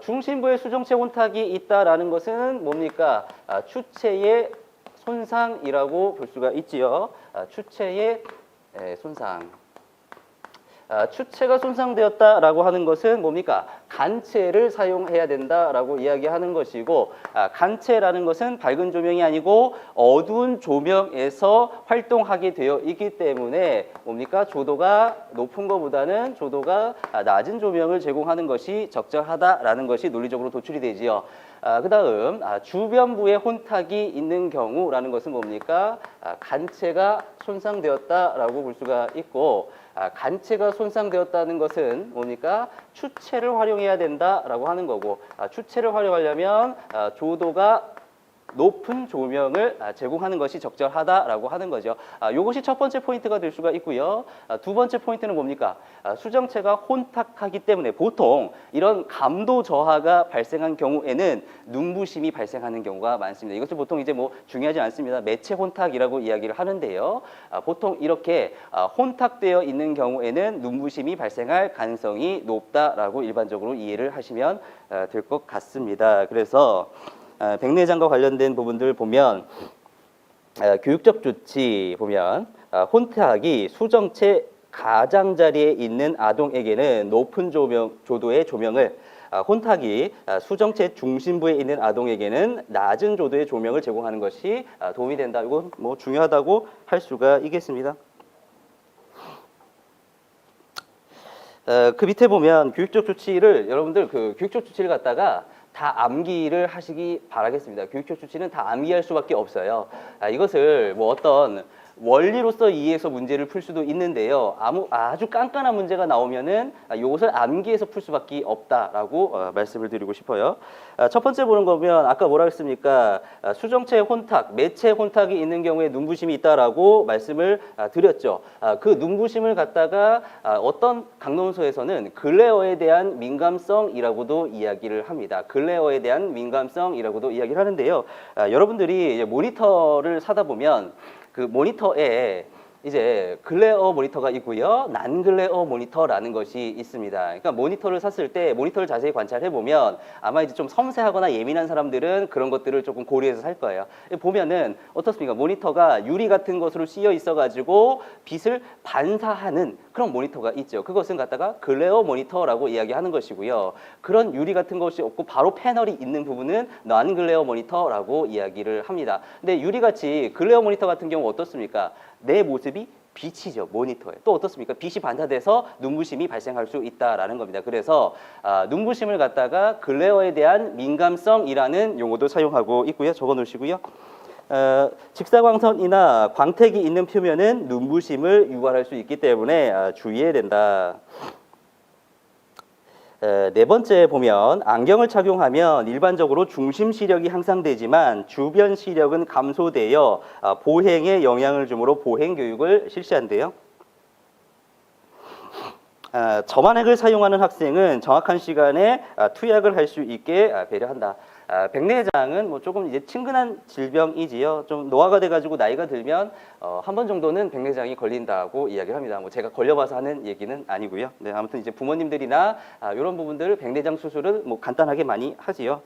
A: 중심부에 수정체 혼탁이 있다라는 것은 뭡니까? 추체의 손상이라고 볼 수가 있지요. 추체의 손상. 추체가 손상되었다라고 하는 것은 뭡니까? 간체를 사용해야 된다라고 이야기하는 것이고 간체라는 것은 밝은 조명이 아니고 어두운 조명에서 활동하게 되어 있기 때문에 뭡니까? 조도가 높은 것보다는 조도가 낮은 조명을 제공하는 것이 적절하다라는 것이 논리적으로 도출이 되지요. 그 다음 주변부에 혼탁이 있는 경우라는 것은 뭡니까? 간체가 손상되었다라고 볼 수가 있고 간체가 손상되었다는 것은 뭡니까? 추체를 활용해야 된다라고 하는 거고 추체를 활용하려면 조도가 높은 조명을 제공하는 것이 적절하다라고 하는 거죠. 이것이 첫 번째 포인트가 될 수가 있고요. 두 번째 포인트는 뭡니까? 수정체가 혼탁하기 때문에 보통 이런 감도 저하가 발생한 경우에는 눈부심이 발생하는 경우가 많습니다. 이것을 보통 이제 뭐 중요하지 않습니다. 매체 혼탁이라고 이야기를 하는데요. 보통 이렇게 혼탁되어 있는 경우에는 눈부심이 발생할 가능성이 높다라고 일반적으로 이해를 하시면 될 것 같습니다. 그래서 백내장과 관련된 부분들 보면 교육적 조치 보면 혼탁이 수정체 가장자리에 있는 아동에게는 높은 조도의 조명을 혼탁이 수정체 중심부에 있는 아동에게는 낮은 조도의 조명을 제공하는 것이 도움이 된다. 이건 뭐 중요하다고 할 수가 있겠습니다. 그 밑에 보면 교육적 조치를 여러분들 그 교육적 조치를 갖다가 다 암기를 하시기 바라겠습니다. 교육적 조치는 다 암기할 수밖에 없어요. 이것을 뭐 어떤 원리로서 이해해서 문제를 풀 수도 있는데요. 아주 깐깐한 문제가 나오면은 이것을 암기해서 풀 수밖에 없다라고 말씀을 드리고 싶어요. 첫 번째 보는 거면 아까 뭐라 했습니까? 수정체 혼탁, 매체 혼탁이 있는 경우에 눈부심이 있다라고 말씀을 드렸죠. 그 눈부심을 갖다가 어떤 강론서에서는 글레어에 대한 민감성이라고도 이야기를 합니다. 글레어에 대한 민감성이라고도 이야기를 하는데요. 여러분들이 이제 모니터를 사다 보면 그 모니터에 이제 글레어 모니터가 있고요. 난글레어 모니터라는 것이 있습니다. 그러니까 모니터를 샀을 때 모니터를 자세히 관찰해 보면 아마 이제 좀 섬세하거나 예민한 사람들은 그런 것들을 조금 고려해서 살 거예요. 보면은 어떻습니까? 모니터가 유리 같은 것으로 씌여 있어 가지고 빛을 반사하는 그런 모니터가 있죠. 그것은 갖다가 글레어 모니터라고 이야기하는 것이고요. 그런 유리 같은 것이 없고 바로 패널이 있는 부분은 난글레어 모니터라고 이야기를 합니다. 근데 유리같이 글레어 모니터 같은 경우 어떻습니까? 내 모습이 빛이죠. 모니터에. 또 어떻습니까? 빛이 반사돼서 눈부심이 발생할 수 있다라는 겁니다. 그래서 눈부심을 갖다가 글레어에 대한 민감성이라는 용어도 사용하고 있고요. 적어 놓으시고요. 직사광선이나 광택이 있는 표면은 눈부심을 유발할 수 있기 때문에 주의해야 된다. 네 번째 보면 안경을 착용하면 일반적으로 중심 시력이 향상되지만 주변 시력은 감소되어 보행에 영향을 주므로 보행 교육을 실시한대요. 점안액을 사용하는 학생은 정확한 시간에 투약을 할 수 있게 배려한다. 백내장은 뭐 조금 이제 친근한 질병이지요. 좀 노화가 돼가지고 나이가 들면 한 번 정도는 백내장이 걸린다고 이야기를 합니다. 뭐 제가 걸려봐서 하는 얘기는 아니고요. 네, 아무튼 이제 부모님들이나 이런 부분들 백내장 수술을 뭐 간단하게 많이 하지요.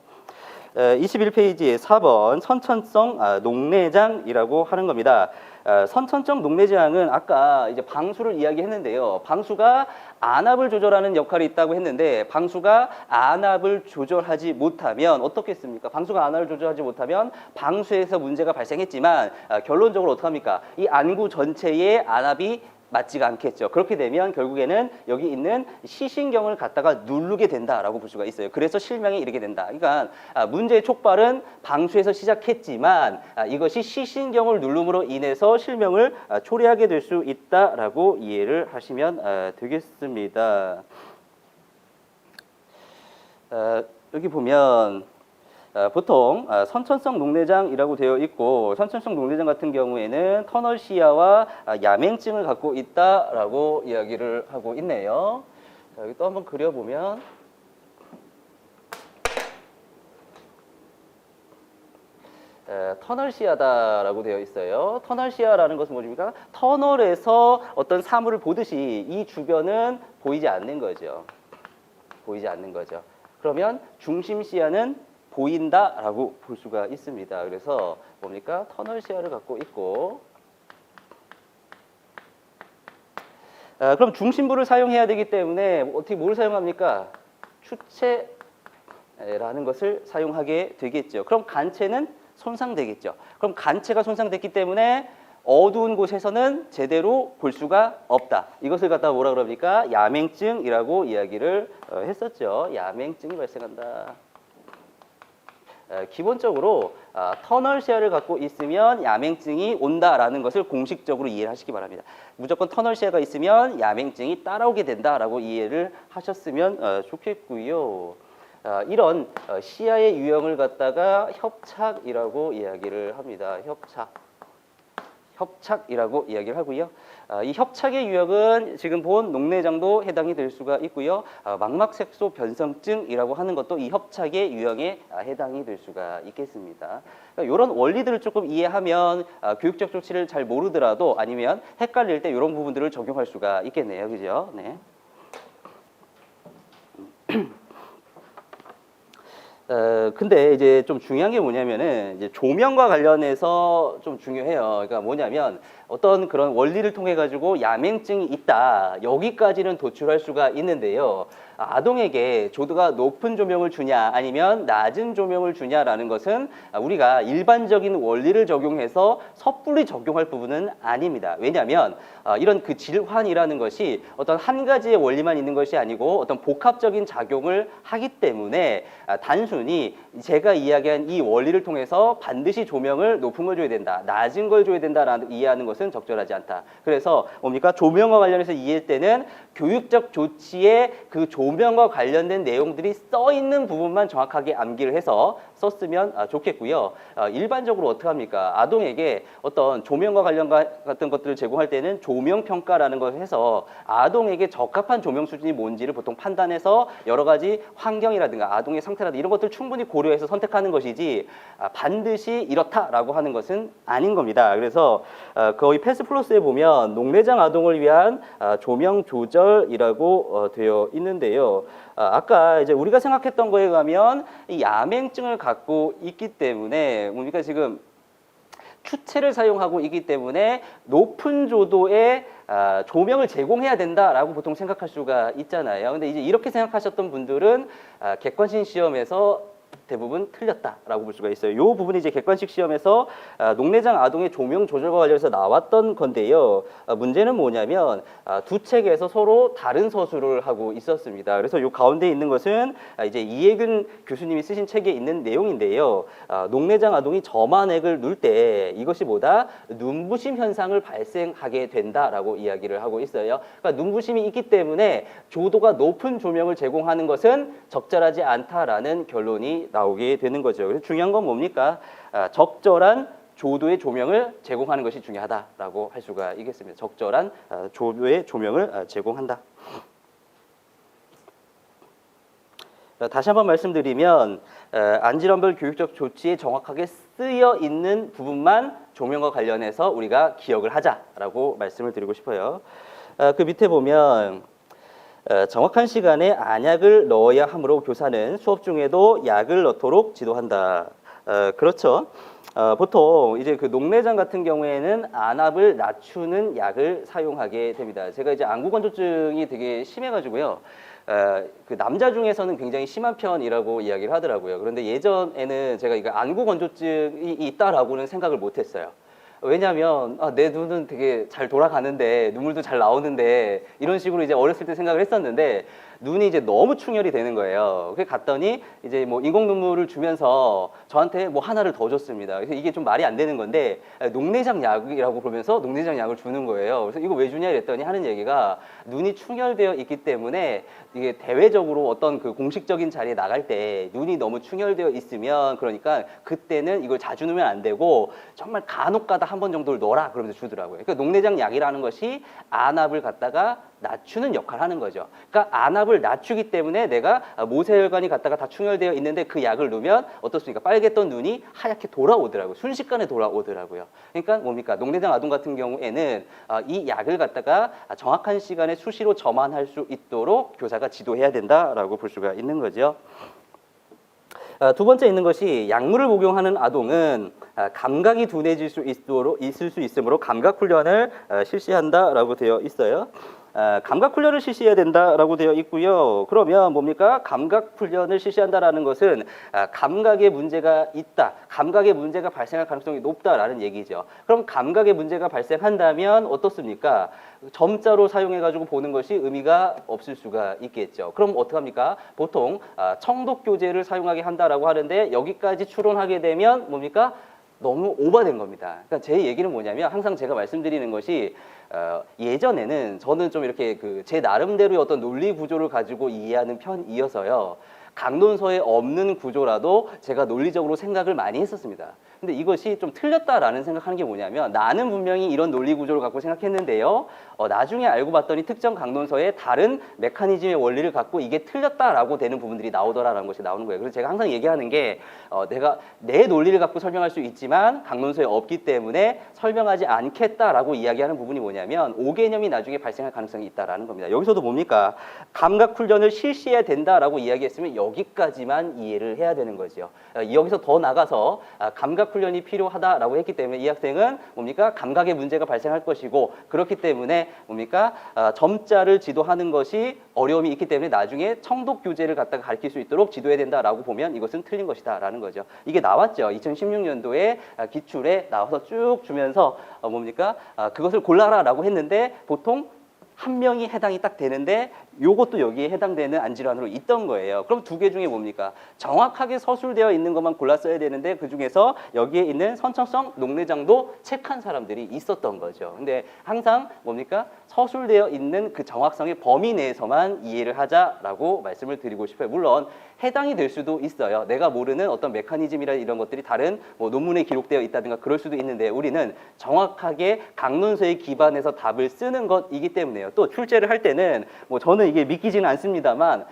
A: 21페이지 4번 선천성 녹내장이라고 하는 겁니다. 선천적 녹내장은 아까 이제 방수를 이야기했는데요. 방수가 안압을 조절하는 역할이 있다고 했는데 방수가 안압을 조절하지 못하면 어떻겠습니까? 방수가 안압을 조절하지 못하면 방수에서 문제가 발생했지만 결론적으로 어떡합니까? 이 안구 전체의 안압이 맞지가 않겠죠. 그렇게 되면 결국에는 여기 있는 시신경을 갖다가 누르게 된다라고 볼 수가 있어요. 그래서 실명에 이르게 된다. 그러니까 문제의 촉발은 방수에서 시작했지만 이것이 시신경을 누름으로 인해서 실명을 초래하게 될 수 있다라고 이해를 하시면 되겠습니다. 여기 보면 보통 선천성 녹내장이라고 되어 있고 선천성 녹내장 같은 경우에는 터널 시야와 야맹증을 갖고 있다라고 이야기를 하고 있네요. 자, 여기 또 한번 그려보면 터널 시야다라고 되어 있어요. 터널 시야라는 것은 뭐입니까? 터널에서 어떤 사물을 보듯이 이 주변은 보이지 않는 거죠. 보이지 않는 거죠. 그러면 중심 시야는 보인다라고 볼 수가 있습니다. 그래서 뭡니까? 터널 시야를 갖고 있고 그럼 중심부를 사용해야 되기 때문에 어떻게 뭘 사용합니까? 추체라는 것을 사용하게 되겠죠. 그럼 간체는 손상되겠죠. 그럼 간체가 손상됐기 때문에 어두운 곳에서는 제대로 볼 수가 없다. 이것을 갖다가 뭐라 그럽니까? 야맹증이라고 이야기를 했었죠. 야맹증이 발생한다. 기본적으로 터널 시야를 갖고 있으면 야맹증이 온다라는 것을 공식적으로 이해를 하시기 바랍니다. 무조건 터널 시야가 있으면 야맹증이 따라오게 된다라고 이해를 하셨으면 좋겠고요. 이런 시야의 유형을 갖다가 협착이라고 이야기를 합니다. 협착이라고 이야기를 하고요. 이 협착의 유형은 지금 본 녹내장도 해당이 될 수가 있고요. 망막색소 변성증이라고 하는 것도 이 협착의 유형에 해당이 될 수가 있겠습니다. 그러니까 이런 원리들을 조금 이해하면 교육적 조치를 잘 모르더라도 아니면 헷갈릴 때 이런 부분들을 적용할 수가 있겠네요. 그죠? 네. 근데 이제 좀 중요한 게 뭐냐면은 이제 조명과 관련해서 좀 중요해요. 그러니까 뭐냐면 어떤 그런 원리를 통해 가지고 야맹증이 있다. 여기까지는 도출할 수가 있는데요. 아동에게 조도가 높은 조명을 주냐 아니면 낮은 조명을 주냐라는 것은 우리가 일반적인 원리를 적용해서 섣불리 적용할 부분은 아닙니다. 왜냐하면 이런 그 질환이라는 것이 어떤 한 가지의 원리만 있는 것이 아니고 어떤 복합적인 작용을 하기 때문에 단순히 제가 이야기한 이 원리를 통해서 반드시 조명을 높은 걸 줘야 된다, 낮은 걸 줘야 된다라는 이해하는 것은 적절하지 않다. 그래서 뭡니까? 조명과 관련해서 이해할 때는 교육적 조치에 그 조명과 관련된 내용들이 써 있는 부분만 정확하게 암기를 해서 썼으면 좋겠고요. 일반적으로 어떻게 합니까? 아동에게 어떤 조명과 관련 같은 것들을 제공할 때는 조명 평가라는 것을 해서 아동에게 적합한 조명 수준이 뭔지를 보통 판단해서 여러 가지 환경이라든가 아동의 상태라든가 이런 것들을 충분히 고려해서 선택하는 것이지 반드시 이렇다라고 하는 것은 아닌 겁니다. 그래서 거의 패스 플러스에 보면 녹내장 아동을 위한 조명 조절이라고 되어 있는데요. 아까 이제 우리가 생각했던 거에 가면 이 야맹증을 갖고 있기 때문에 우리가 지금 큐체를 사용하고 있기 때문에 높은 조도의 조명을 제공해야 된다라고 보통 생각할 수가 있잖아요. 근데 이제 이렇게 생각하셨던 분들은 객관식 시험에서 대부분 틀렸다라고 볼 수가 있어요. 이 부분이 이제 객관식 시험에서 녹내장 아동의 조명 조절과 관련해서 나왔던 건데요. 문제는 뭐냐면 두 책에서 서로 다른 서술을 하고 있었습니다. 그래서 이 가운데 있는 것은 이제 이혜균 교수님이 쓰신 책에 있는 내용인데요. 녹내장 아동이 점안액을 누를 때 이것이 뭐다? 눈부심 현상을 발생하게 된다라고 이야기를 하고 있어요. 그러니까 눈부심이 있기 때문에 조도가 높은 조명을 제공하는 것은 적절하지 않다라는 결론이 나오게 되는 거죠. 그래서 중요한 건 뭡니까? 적절한 조도의 조명을 제공하는 것이 중요하다라고 할 수가 있겠습니다. 적절한 조도의 조명을 제공한다. 다시 한번 말씀드리면 안질환별 교육적 조치에 정확하게 쓰여 있는 부분만 조명과 관련해서 우리가 기억을 하자라고 말씀을 드리고 싶어요. 그 밑에 보면 정확한 시간에 안약을 넣어야 하므로 교사는 수업 중에도 약을 넣도록 지도한다. 그렇죠. 보통 이제 그 녹내장 같은 경우에는 안압을 낮추는 약을 사용하게 됩니다. 제가 이제 안구건조증이 되게 심해가지고요. 그 남자 중에서는 굉장히 심한 편이라고 이야기를 하더라고요. 그런데 예전에는 제가 이거 안구건조증이 있다라고는 생각을 못했어요. 왜냐하면 내 눈은 되게 잘 돌아가는데 눈물도 잘 나오는데 이런 식으로 이제 어렸을 때 생각을 했었는데 눈이 이제 너무 충혈이 되는 거예요. 그래서 갔더니 이제 뭐 인공 눈물을 주면서 저한테 뭐 하나를 더 줬습니다. 그래서 이게 좀 말이 안 되는 건데 녹내장 약이라고 그러면서 녹내장 약을 주는 거예요. 그래서 이거 왜 주냐 이랬더니 하는 얘기가 눈이 충혈되어 있기 때문에 이게 대외적으로 어떤 그 공식적인 자리에 나갈 때 눈이 너무 충혈되어 있으면 그러니까 그때는 이걸 자주 넣으면 안 되고 정말 간혹가다 한 번 정도를 넣어라 그러면서 주더라고요. 그러니까 녹내장 약이라는 것이 안압을 갖다가 낮추는 역할을 하는 거죠. 그러니까 안압을 낮추기 때문에 내가 모세혈관이 갖다가 다 충혈되어 있는데 그 약을 넣으면 어떻습니까? 빨갰던 눈이 하얗게 돌아오더라고요. 순식간에 돌아오더라고요. 그러니까 뭡니까? 녹내장 아동 같은 경우에는 이 약을 갖다가 정확한 시간에 수시로 점안할 수 있도록 교사가 지도해야 된다라고 볼 수가 있는 거죠. 두 번째 있는 것이 약물을 복용하는 아동은 감각이 둔해질 수 있을 수 있으므로 감각 훈련을 실시한다라고 되어 있어요. 감각 훈련을 실시해야 된다라고 되어 있고요. 그러면 뭡니까? 감각 훈련을 실시한다라는 것은 감각에 문제가 있다, 감각에 문제가 발생할 가능성이 높다라는 얘기죠. 그럼 감각에 문제가 발생한다면 어떻습니까? 점자로 사용해가지고 보는 것이 의미가 없을 수가 있겠죠. 그럼 어떡합니까? 보통 청독교재를 사용하게 한다라고 하는데 여기까지 추론하게 되면 뭡니까? 너무 오버된 겁니다. 그러니까 제 얘기는 뭐냐면 항상 제가 말씀드리는 것이 예전에는 저는 좀 이렇게 제 나름대로의 어떤 논리 구조를 가지고 이해하는 편이어서요. 강론서에 없는 구조라도 제가 논리적으로 생각을 많이 했었습니다. 근데 이것이 좀 틀렸다라는 생각하는 게 뭐냐면 나는 분명히 이런 논리 구조를 갖고 생각했는데요. 나중에 알고 봤더니 특정 강론서에 다른 메커니즘의 원리를 갖고 이게 틀렸다라고 되는 부분들이 나오더라라는 것이 나오는 거예요. 그래서 제가 항상 얘기하는 게 내가 내 논리를 갖고 설명할 수 있지만 강론서에 없기 때문에 설명하지 않겠다라고 이야기하는 부분이 뭐냐면 오개념이 나중에 발생할 가능성이 있다라는 겁니다. 여기서도 뭡니까? 감각 훈련을 실시해야 된다라고 이야기했으면 여기까지만 이해를 해야 되는 거죠. 여기서 더 나가서 감각 훈련이 필요하다라고 했기 때문에 이 학생은 뭡니까? 감각에 문제가 발생할 것이고 그렇기 때문에 뭡니까? 점자를 지도하는 것이 어려움이 있기 때문에 나중에 청독 교재를 갖다가 가르칠 수 있도록 지도해야 된다라고 보면 이것은 틀린 것이다라는 거죠. 이게 나왔죠. 2016년도에 기출에 나와서 쭉 주면서 뭡니까? 그것을 골라라라고 했는데 보통 한 명이 해당이 딱 되는데 요것도 여기에 해당되는 안질환으로 있던 거예요. 그럼 두 개 중에 뭡니까? 정확하게 서술되어 있는 것만 골랐어야 되는데 그중에서 여기에 있는 선천성 녹내장도 체크한 사람들이 있었던 거죠. 근데 항상 뭡니까? 서술되어 있는 그 정확성의 범위 내에서만 이해를 하자라고 말씀을 드리고 싶어요. 물론 해당이 될 수도 있어요. 내가 모르는 어떤 메커니즘이나 이런 것들이 다른 논문에 기록되어 있다든가 그럴 수도 있는데 우리는 정확하게 강론서에 기반해서 답을 쓰는 것이기 때문에요. 또 출제를 할 때는 저는 저는 이게 믿기지는 않습니다만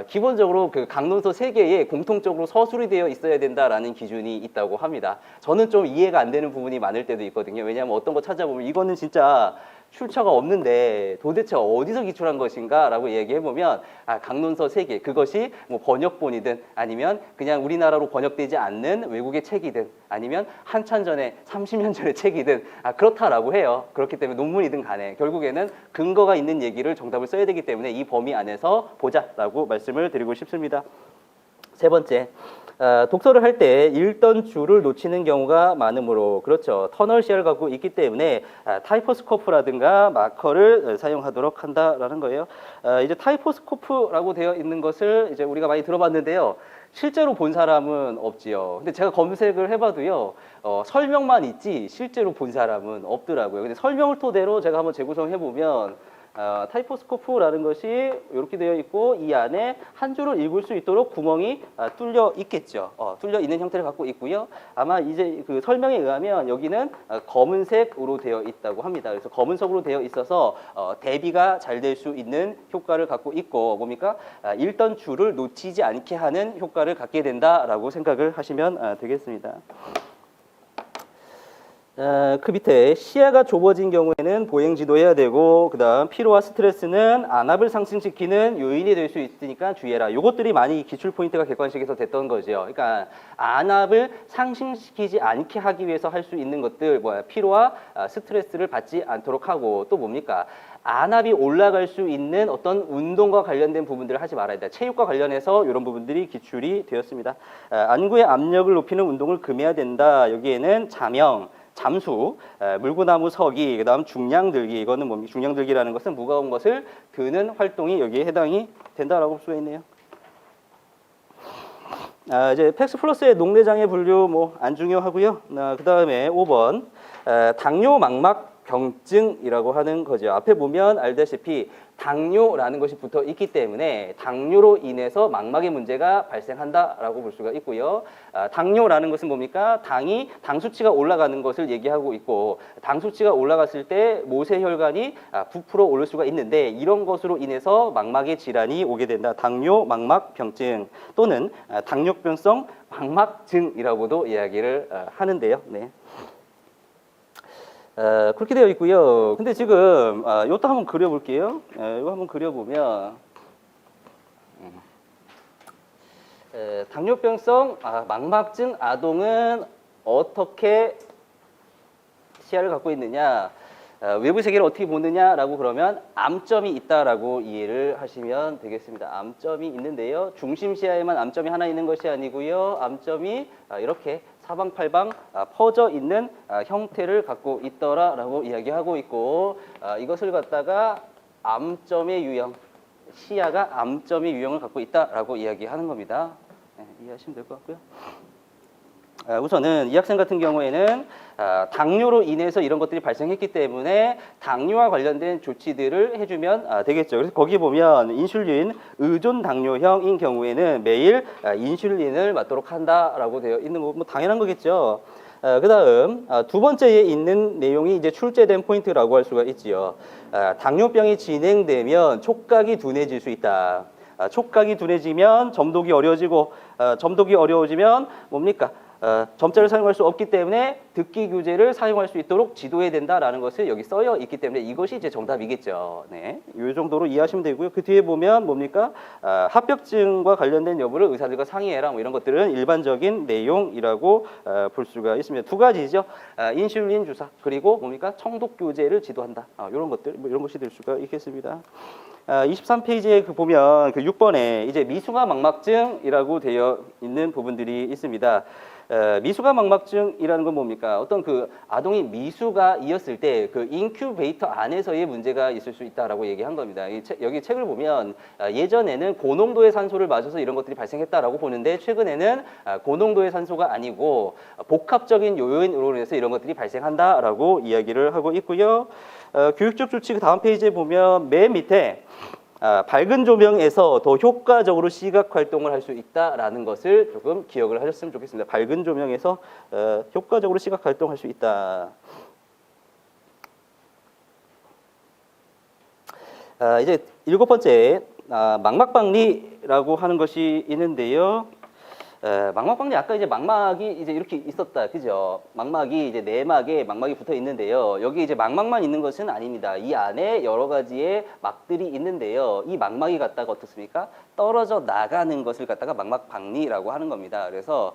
A: 기본적으로 그 강론서 3개에 공통적으로 서술이 되어 있어야 된다라는 기준이 있다고 합니다. 저는 좀 이해가 안 되는 부분이 많을 때도 있거든요. 왜냐하면 어떤 거 찾아보면 이거는 진짜 출처가 없는데 도대체 어디서 기출한 것인가 라고 얘기해보면 강론서 3개, 그것이 뭐 번역본이든 아니면 그냥 우리나라로 번역되지 않는 외국의 책이든 아니면 한참 전에 30년 전의 책이든 그렇다라고 해요. 그렇기 때문에 논문이든 간에 결국에는 근거가 있는 얘기를 정답을 써야 되기 때문에 이 범위 안에서 보자라고 말씀을 드리고 싶습니다. 세 번째, 독서를 할 때 읽던 줄을 놓치는 경우가 많으므로, 그렇죠, 터널 시야를 갖고 있기 때문에 타이포스코프라든가 마커를 사용하도록 한다라는 거예요. 이제 타이포스코프라고 되어 있는 것을 이제 우리가 많이 들어봤는데요. 실제로 본 사람은 없지요. 근데 제가 검색을 해봐도요, 설명만 있지 실제로 본 사람은 없더라고요. 근데 설명을 토대로 제가 한번 재구성해 보면 타이포스코프라는 것이 이렇게 되어 있고 이 안에 한 줄을 읽을 수 있도록 구멍이 뚫려 있겠죠. 뚫려 있는 형태를 갖고 있고요. 아마 이제 그 설명에 의하면 여기는 검은색으로 되어 있다고 합니다. 그래서 검은색으로 되어 있어서 대비가 잘 될 수 있는 효과를 갖고 있고 뭡니까? 읽던 줄을 놓치지 않게 하는 효과를 갖게 된다라고 생각을 하시면 되겠습니다. 그 밑에 시야가 좁아진 경우에는 보행 지도해야 되고, 그 다음 피로와 스트레스는 안압을 상승시키는 요인이 될 수 있으니까 주의해라. 요것들이 많이 기출 포인트가 객관식에서 됐던 거죠. 그러니까 안압을 상승시키지 않게 하기 위해서 할 수 있는 것들, 피로와 스트레스를 받지 않도록 하고, 또 뭡니까? 안압이 올라갈 수 있는 어떤 운동과 관련된 부분들을 하지 말아야 된다. 체육과 관련해서 이런 부분들이 기출이 되었습니다. 안구의 압력을 높이는 운동을 금해야 된다. 여기에는 자명, 잠수, 물구나무 서기, 그다음 중량 들기. 이거는 뭡니까? 중량 들기라는 것은 무거운 것을 드는 활동이 여기에 해당이 된다라고 볼 수가 있네요. 이제 팩스 플러스의 녹내장애 분류 뭐 안 중요하고요. 그다음에 5번 당뇨 망막 병증이라고 하는 거죠. 앞에 보면 알다시피 당뇨라는 것이 붙어 있기 때문에 당뇨로 인해서 망막의 문제가 발생한다라고 볼 수가 있고요. 당뇨라는 것은 뭡니까? 당 수치가 올라가는 것을 얘기하고 있고, 당 수치가 올라갔을 때 모세혈관이 부풀어 오를 수가 있는데 이런 것으로 인해서 망막의 질환이 오게 된다. 당뇨 망막 병증 또는 당뇨병성 망막증이라고도 이야기를 하는데요. 네. 그렇게 되어 있고요. 근데 지금 이것도 한번 그려볼게요. 이거 한번 그려보면 당뇨병성 망막증 아동은 어떻게 시야를 갖고 있느냐, 외부 세계를 어떻게 보느냐라고 그러면 암점이 있다라고 이해를 하시면 되겠습니다. 암점이 있는데요. 중심 시야에만 암점이 하나 있는 것이 아니고요. 암점이 이렇게 사방팔방 퍼져 있는 형태를 갖고 있더라라고 이야기하고 있고, 이것을 갖다가 암점의 유형, 시야가 암점의 유형을 갖고 있다라고 이야기하는 겁니다. 네, 이해하시면 될 것 같고요. 우선은 이 학생 같은 경우에는 당뇨로 인해서 이런 것들이 발생했기 때문에 당뇨와 관련된 조치들을 해주면 되겠죠. 그래서 거기 보면 인슐린 의존 당뇨형인 경우에는 매일 인슐린을 맞도록 한다라고 되어 있는 거 뭐 당연한 거겠죠. 그 다음 두 번째에 있는 내용이 이제 출제된 포인트라고 할 수가 있지요. 당뇨병이 진행되면 촉각이 둔해질 수 있다. 촉각이 둔해지면 점독이 어려워지고, 점독이 어려워지면 뭡니까? 점자를 사용할 수 없기 때문에 듣기 교재를 사용할 수 있도록 지도해야 된다라는 것을 여기 써여 있기 때문에 이것이 이제 정답이겠죠. 네, 이 정도로 이해하시면 되고요. 그 뒤에 보면 뭡니까? 합병증과 관련된 여부를 의사들과 상의해라. 뭐 이런 것들은 일반적인 내용이라고 볼 수가 있습니다. 두 가지죠. 인슐린 주사 그리고 뭡니까? 청독 교재를 지도한다. 이런 것들, 뭐 이런 것이 될 수가 있겠습니다. 23페이지에 보면 그 6번에 이제 미숙아 망막증이라고 되어 있는 부분들이 있습니다. 미숙아 망막증이라는 건 뭡니까? 어떤 그 아동이 미숙아이었을 때 그 인큐베이터 안에서의 문제가 있을 수 있다라고 얘기한 겁니다. 여기 책을 보면 예전에는 고농도의 산소를 맞아서 이런 것들이 발생했다라고 보는데 최근에는 고농도의 산소가 아니고 복합적인 요인으로 인해서 이런 것들이 발생한다라고 이야기를 하고 있고요. 교육적 조치 그 다음 페이지에 보면 맨 밑에 밝은 조명에서 더 효과적으로 시각 활동을 할 수 있다라는 것을 조금 기억을 하셨으면 좋겠습니다. 밝은 조명에서 효과적으로 시각 활동할 수 있다. 이제 일곱 번째, 망막박리라고 하는 것이 있는데요. 망막박리 아까 이제 망막이 이제 이렇게 있었다, 그죠? 망막이 이제 내막에 망막이 붙어 있는데요. 여기 이제 망막만 있는 것은 아닙니다. 이 안에 여러 가지의 막들이 있는데요. 이 망막이 갖다가 어떻습니까? 떨어져 나가는 것을 갖다가 망막박리라고 하는 겁니다. 그래서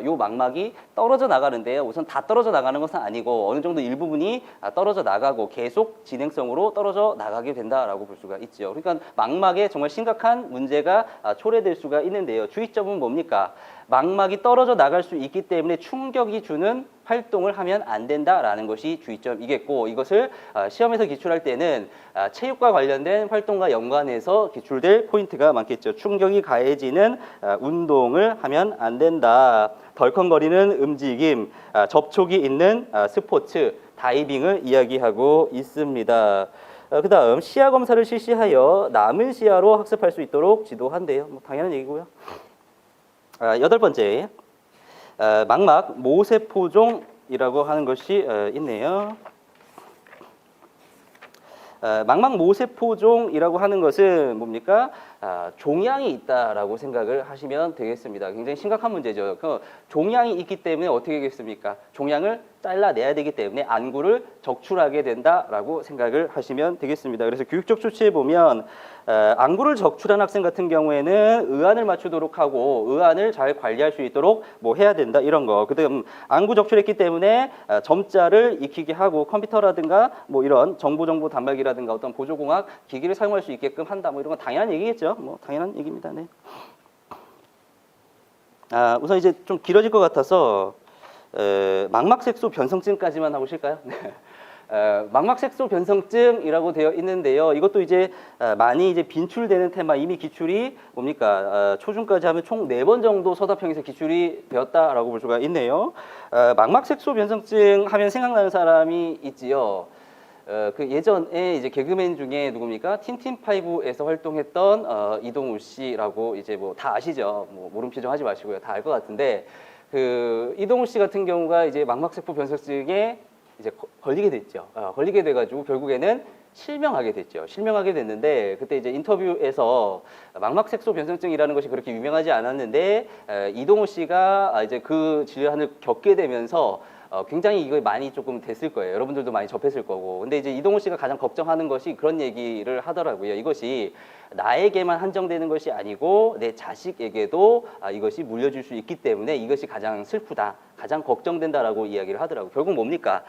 A: 요 망막이 떨어져 나가는데요. 우선 다 떨어져 나가는 것은 아니고 어느 정도 일부분이 떨어져 나가고 계속 진행성으로 떨어져 나가게 된다라고 볼 수가 있죠. 그러니까 망막에 정말 심각한 문제가 초래될 수가 있는데요. 주의점은 뭡니까? 망막이 떨어져 나갈 수 있기 때문에 충격이 주는 활동을 하면 안 된다라는 것이 주의점이겠고, 이것을 시험에서 기출할 때는 체육과 관련된 활동과 연관해서 기출될 포인트가 많겠죠. 충격이 가해지는 운동을 하면 안 된다. 덜컹거리는 움직임, 접촉이 있는 스포츠, 다이빙을 이야기하고 있습니다. 그 다음 시야 검사를 실시하여 남은 시야로 학습할 수 있도록 지도한대요. 뭐 당연한 얘기고요. 여덟 번째, 망막 모세포종이라고 하는 것이 있네요. 망막 모세포종이라고 하는 것은 뭡니까? 종양이 있다라고 생각을 하시면 되겠습니다. 굉장히 심각한 문제죠. 종양이 있기 때문에 어떻게 되겠습니까? 종양을 잘라내야 되기 때문에 안구를 적출하게 된다라고 생각을 하시면 되겠습니다. 그래서 교육적 조치에 보면 안구를 적출한 학생 같은 경우에는 의안을 맞추도록 하고 의안을 잘 관리할 수 있도록 뭐 해야 된다 이런 거. 그다음 안구 적출했기 때문에 점자를 익히게 하고 컴퓨터라든가 뭐 이런 정보 단말기라든가 어떤 보조공학 기기를 사용할 수 있게끔 한다. 뭐 이런 건 당연한 얘기겠죠. 뭐 당연한 얘기입니다. 네. 우선 이제 좀 길어질 것 같아서 망막색소 변성증까지만 하고 쉴까요? 망막색소 변성증이라고 되어 있는데요. 이것도 이제 많이 이제 빈출되는 테마, 이미 기출이 뭡니까? 초중까지 하면 총 4번 정도 서답형에서 기출이 되었다라고 볼 수가 있네요. 망막색소 변성증 하면 생각나는 사람이 있지요. 그 예전에 이제 개그맨 중에 누굽니까? 틴틴파이브에서 활동했던 이동우 씨라고 이제 뭐 다 아시죠? 뭐 모른 표정 하지 마시고요. 다 알 것 같은데 그 이동우 씨 같은 경우가 이제 망막세포 변성증에 이제 걸리게 됐죠. 걸리게 돼가지고 결국에는 실명하게 됐죠. 실명하게 됐는데 그때 이제 인터뷰에서 망막색소 변성증이라는 것이 그렇게 유명하지 않았는데 이동우 씨가 이제 그 질환을 겪게 되면서 굉장히 이거 많이 조금 됐을 거예요. 여러분들도 많이 접했을 거고. 근데 이제 이동우 씨가 가장 걱정하는 것이 그런 얘기를 하더라고요. 이것이 나에게만 한정되는 것이 아니고 내 자식에게도 이것이 물려줄 수 있기 때문에 이것이 가장 슬프다, 가장 걱정된다라고 이야기를 하더라고요. 결국 뭡니까?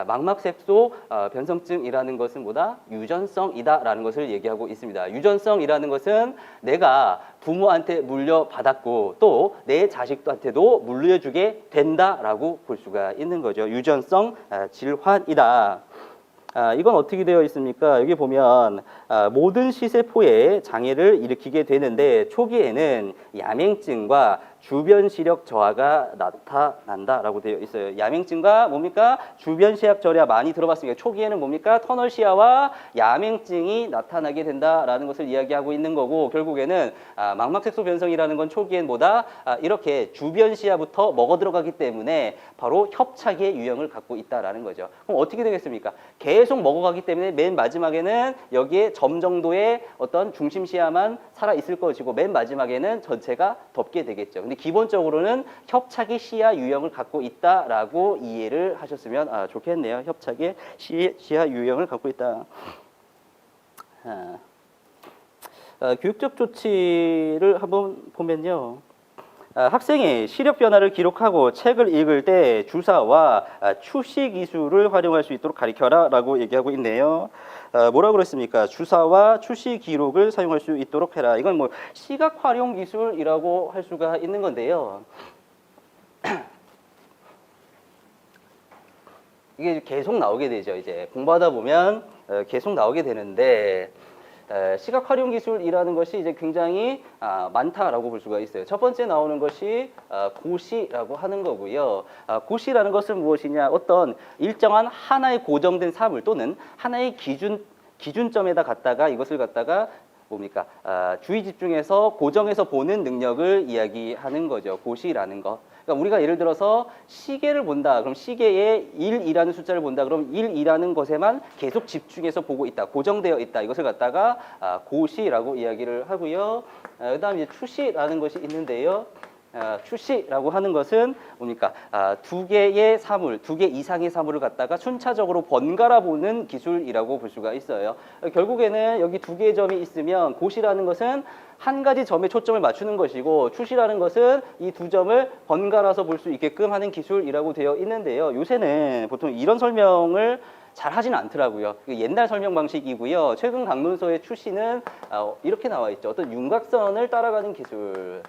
A: 망막색소 변성증이라는 것은 뭐다? 유전성이다라는 것을 얘기하고 있습니다. 유전성이라는 것은 내가 부모한테 물려받았고 또 내 자식한테도 물려주게 된다라고 볼 수가 있는 거죠. 유전성 질환이다. 이건 어떻게 되어 있습니까? 여기 보면 모든 시세포에 장애를 일으키게 되는데 초기에는 야맹증과 주변 시력 저하가 나타난다라고 되어 있어요. 야맹증과 뭡니까? 주변 시력 저하 많이 들어봤습니다. 초기에는 뭡니까? 터널 시야와 야맹증이 나타나게 된다라는 것을 이야기하고 있는 거고 결국에는 망막색소 변성이라는 건 초기엔 뭐다? 이렇게 주변 시야부터 먹어 들어가기 때문에 바로 협착의 유형을 갖고 있다라는 거죠. 그럼 어떻게 되겠습니까? 계속 먹어가기 때문에 맨 마지막에는 여기에 점 정도의 어떤 중심 시야만 살아 있을 것이고 맨 마지막에는 전체가 덮게 되겠죠. 근데 기본적으로는 협착의 시야 유형을 갖고 있다라고 이해를 하셨으면 좋겠네요. 협착의 시야 유형을 갖고 있다. 교육적 조치를 한번 보면요. 학생이 시력 변화를 기록하고 책을 읽을 때 주사와 추시 기술을 활용할 수 있도록 가르쳐라 라고 얘기하고 있네요. 뭐라고 그랬습니까? 주사와 추시 기록을 사용할 수 있도록 해라. 이건 뭐 시각 활용 기술이라고 할 수가 있는 건데요. 이게 계속 나오게 되죠. 이제 공부하다 보면 계속 나오게 되는데 시각 활용 기술이라는 것이 이제 굉장히 많다라고 볼 수가 있어요. 첫 번째 나오는 것이 고시라고 하는 거고요. 고시라는 것은 무엇이냐? 어떤 일정한 하나의 고정된 사물 또는 하나의 기준점에다 갖다가 이것을 갖다가 뭡니까? 주의 집중해서 고정해서 보는 능력을 이야기하는 거죠. 고시라는 것. 그러니까 우리가 예를 들어서 시계를 본다. 그럼 시계에 1이라는 숫자를 본다. 그럼 1이라는 것에만 계속 집중해서 보고 있다. 고정되어 있다. 이것을 갖다가 고시라고 이야기를 하고요. 그다음에 이제 추시라는 것이 있는데요. 추시라고 하는 것은 뭡니까? 두 개의 사물, 두 개 이상의 사물을 갖다가 순차적으로 번갈아 보는 기술이라고 볼 수가 있어요. 결국에는 여기 두 개의 점이 있으면 고시라는 것은 한 가지 점에 초점을 맞추는 것이고 추시라는 것은 이 두 점을 번갈아서 볼 수 있게끔 하는 기술이라고 되어 있는데요. 요새는 보통 이런 설명을 잘 하진 않더라고요. 옛날 설명 방식이고요. 최근 강론서의 추시는 이렇게 나와 있죠. 어떤 윤곽선을 따라가는 기술.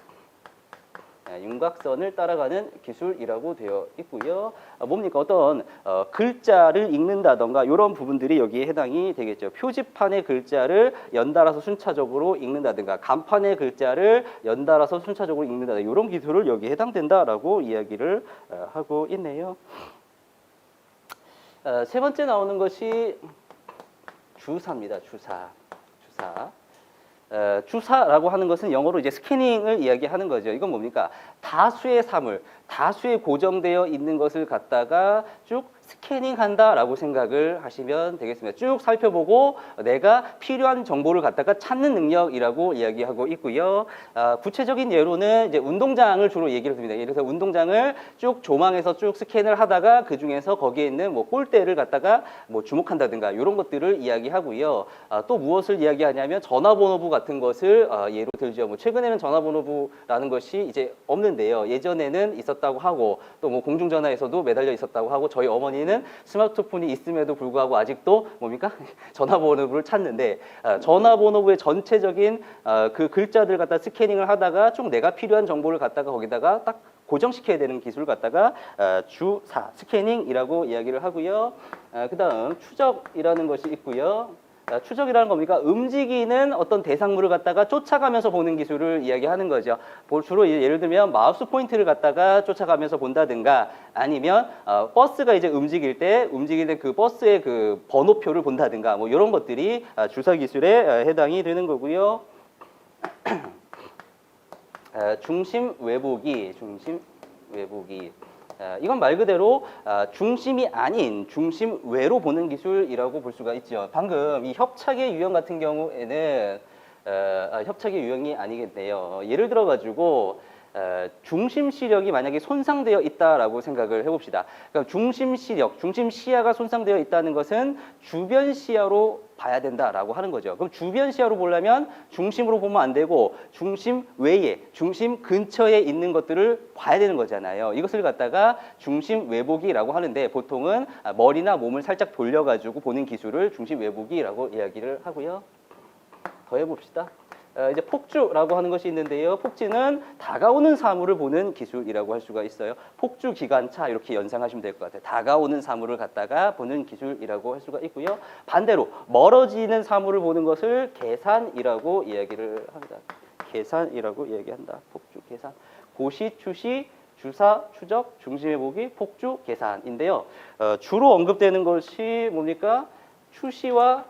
A: 윤곽선을 따라가는 기술이라고 되어 있고요. 뭡니까? 어떤 글자를 읽는다던가 이런 부분들이 여기에 해당이 되겠죠. 표지판의 글자를 연달아서 순차적으로 읽는다든가 간판의 글자를 연달아서 순차적으로 읽는다든가 이런 기술을 여기에 해당된다라고 이야기를 하고 있네요. 세 번째 나오는 것이 주사입니다. 주사. 주사라고 하는 것은 영어로 이제 스캐닝을 이야기하는 거죠. 이건 뭡니까? 다수의 사물, 다수의 고정되어 있는 것을 갖다가 쭉 스캐닝한다라고 생각을 하시면 되겠습니다. 쭉 살펴보고 내가 필요한 정보를 갖다가 찾는 능력이라고 이야기하고 있고요. 구체적인 예로는 이제 운동장을 주로 얘기를 합니다. 예를 들어서 운동장을 쭉 조망해서 쭉 스캔을 하다가 그 중에서 거기에 있는 뭐 골대를 갖다가 뭐 주목한다든가 이런 것들을 이야기하고요. 또 무엇을 이야기하냐면 전화번호부 같은 것을 예로 들죠. 뭐 최근에는 전화번호부라는 것이 이제 없는데요. 예전에는 있었다고 하고 또 뭐 공중전화에서도 매달려 있었다고 하고 저희 어머니는 스마트폰이 있음에도 불구하고 아직도 뭡니까? 전화번호부를 찾는데 전화번호부의 전체적인 그 글자들 갖다 스캐닝을 하다가 쭉 내가 필요한 정보를 갖다가 거기다가 딱 고정시켜야 되는 기술을 갖다가 주사 스캐닝이라고 이야기를 하고요. 그다음 추적이라는 것이 있고요. 추적이라는 겁니까? 움직이는 어떤 대상물을 갖다가 쫓아가면서 보는 기술을 이야기하는 거죠. 주로 예를 들면 마우스 포인트를 갖다가 쫓아가면서 본다든가 아니면 버스가 이제 움직일 때 그 버스의 그 번호표를 본다든가 뭐 이런 것들이 주사 기술에 해당이 되는 거고요. 중심 외보기. 이건 말 그대로 중심이 아닌 중심 외로 보는 기술이라고 볼 수가 있죠. 방금 이 협착의 유형 같은 경우에는 협착의 유형이 아니겠네요. 예를 들어 가지고 중심 시력이 만약에 손상되어 있다라고 생각을 해봅시다. 그럼 중심 시력, 중심 시야가 손상되어 있다는 것은 주변 시야로 봐야 된다라고 하는 거죠. 그럼 주변 시야로 보려면 중심으로 보면 안 되고 중심 외에, 중심 근처에 있는 것들을 봐야 되는 거잖아요. 이것을 갖다가 중심 외보기라고 하는데 보통은 머리나 몸을 살짝 돌려가지고 보는 기술을 중심 외보기라고 이야기를 하고요. 더 해봅시다. 이제 폭주라고 하는 것이 있는데요. 폭주는 다가오는 사물을 보는 기술이라고 할 수가 있어요. 폭주 기관차 이렇게 연상하시면 될 것 같아요. 다가오는 사물을 갖다가 보는 기술이라고 할 수가 있고요. 반대로 멀어지는 사물을 보는 것을 계산이라고 이야기를 합니다. 계산이라고 이야기한다. 폭주, 계산. 고시, 추시, 주사, 추적, 중심의 보기, 폭주, 계산인데요. 주로 언급되는 것이 뭡니까? 추시와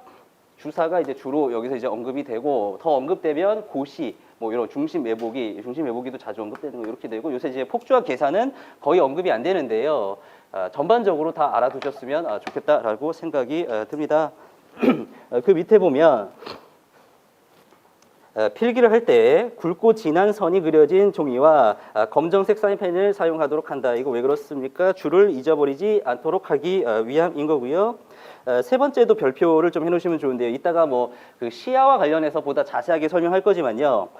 A: 주사가 이제 주로 여기서 이제 언급이 되고 더 언급되면 고시, 뭐 이런 중심 외보기도 자주 언급되는 거 이렇게 되고 요새 이제 폭주와 계산은 거의 언급이 안 되는데요. 전반적으로 다 알아두셨으면 좋겠다라고 생각이 듭니다. 그 밑에 보면 필기를 할 때 굵고 진한 선이 그려진 종이와 검정색 사인펜을 사용하도록 한다. 이거 왜 그렇습니까? 줄을 잊어버리지 않도록 하기 위함인 거고요. 세 번째도 별표를 좀 해놓으시면 좋은데요. 이따가 뭐 그 시야와 관련해서 보다 자세하게 설명할 거지만요.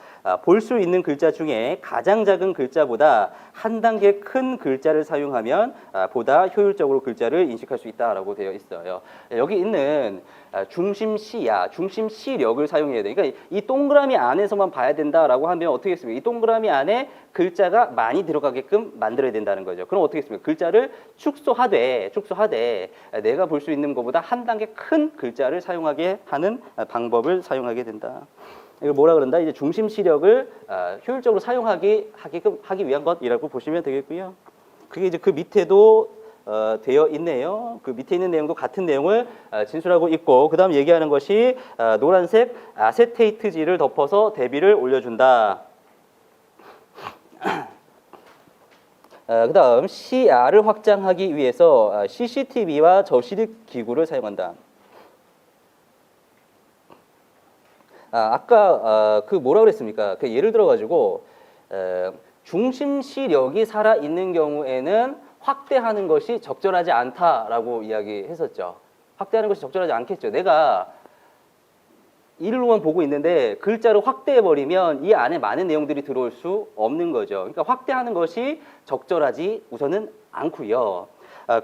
A: 볼 수 있는 글자 중에 가장 작은 글자보다 한 단계 큰 글자를 사용하면 보다 효율적으로 글자를 인식할 수 있다라고 되어 있어요. 여기 있는 중심 시야, 중심 시력을 사용해야 돼요. 그러니까 이 동그라미 안에서만 봐야 된다라고 하면 어떻게 했습니까? 이 동그라미 안에 글자가 많이 들어가게끔 만들어야 된다는 거죠. 그럼 어떻게 했습니까? 글자를 축소하되 내가 볼 수 있는 것보다 한 단계 큰 글자를 사용하게 하는 방법을 사용하게 된다. 이걸 뭐라 그런다? 이제 중심 시력을 효율적으로 사용하기 위한 것이라고 보시면 되겠고요. 그게 이제 그 밑에도 되어 있네요. 그 밑에 있는 내용도 같은 내용을 진술하고 있고 그 다음 얘기하는 것이 노란색 아세테이트지를 덮어서 대비를 올려준다. 그다음 시야를 확장하기 위해서 CCTV와 저시력 기구를 사용한다. 아까 그 뭐라 그랬습니까? 그 예를 들어 가지고 중심 시력이 살아 있는 경우에는 확대하는 것이 적절하지 않다라고 이야기했었죠. 확대하는 것이 적절하지 않겠죠. 내가 일로만 보고 있는데 글자를 확대해 버리면 이 안에 많은 내용들이 들어올 수 없는 거죠. 그러니까 확대하는 것이 적절하지 우선은 않고요.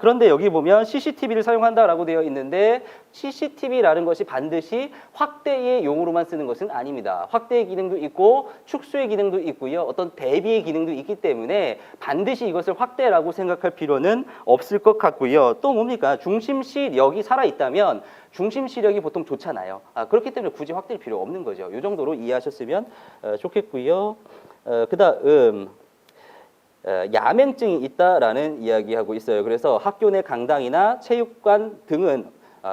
A: 그런데 여기 보면 CCTV를 사용한다라고 되어 있는데 CCTV라는 것이 반드시 확대의 용으로만 쓰는 것은 아닙니다. 확대의 기능도 있고 축소의 기능도 있고요. 어떤 대비의 기능도 있기 때문에 반드시 이것을 확대라고 생각할 필요는 없을 것 같고요. 또 뭡니까? 중심 시력이 살아있다면 중심 시력이 보통 좋잖아요. 그렇기 때문에 굳이 확대할 필요 없는 거죠. 이 정도로 이해하셨으면 좋겠고요. 그다음 야맹증이 있다라는 이야기하고 있어요. 그래서 학교 내 강당이나 체육관 등은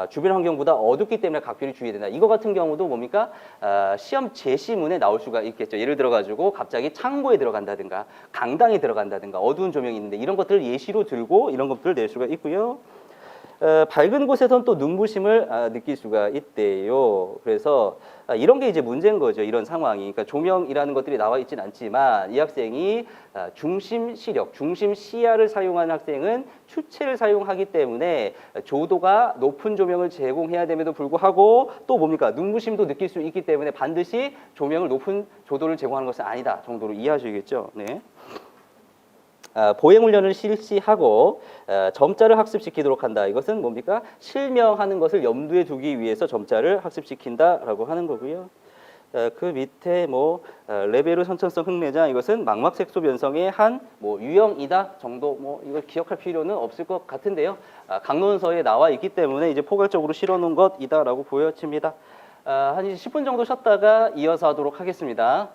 A: 주변 환경보다 어둡기 때문에 각별히 주의해야 된다. 이거 같은 경우도 뭡니까? 시험 제시문에 나올 수가 있겠죠. 예를 들어 가지고 갑자기 창고에 들어간다든가 강당에 들어간다든가 어두운 조명이 있는데 이런 것들을 예시로 들고 이런 것들을 낼 수가 있고요. 밝은 곳에선 또 눈부심을 느낄 수가 있대요. 그래서 이런 게 이제 문제인 거죠. 이런 상황이. 그러니까 조명이라는 것들이 나와 있진 않지만 이 학생이 중심 시력, 중심 시야를 사용하는 학생은 추체를 사용하기 때문에 조도가 높은 조명을 제공해야 됨에도 불구하고 또 뭡니까? 눈부심도 느낄 수 있기 때문에 반드시 조명을 높은 조도를 제공하는 것은 아니다 정도로 이해하셔야겠죠. 네. 보행훈련을 실시하고 점자를 학습시키도록 한다. 이것은 뭡니까? 실명하는 것을 염두에 두기 위해서 점자를 학습시킨다라고 하는 거고요. 그 밑에 뭐 레베르 선천성 흑내장 이것은 망막 색소 변성의 한 뭐 유형이다 정도 뭐 이걸 기억할 필요는 없을 것 같은데요. 강론서에 나와 있기 때문에 이제 포괄적으로 실어놓은 것이다라고 보여집니다. 한 10분 정도 쉬었다가 이어서 하도록 하겠습니다.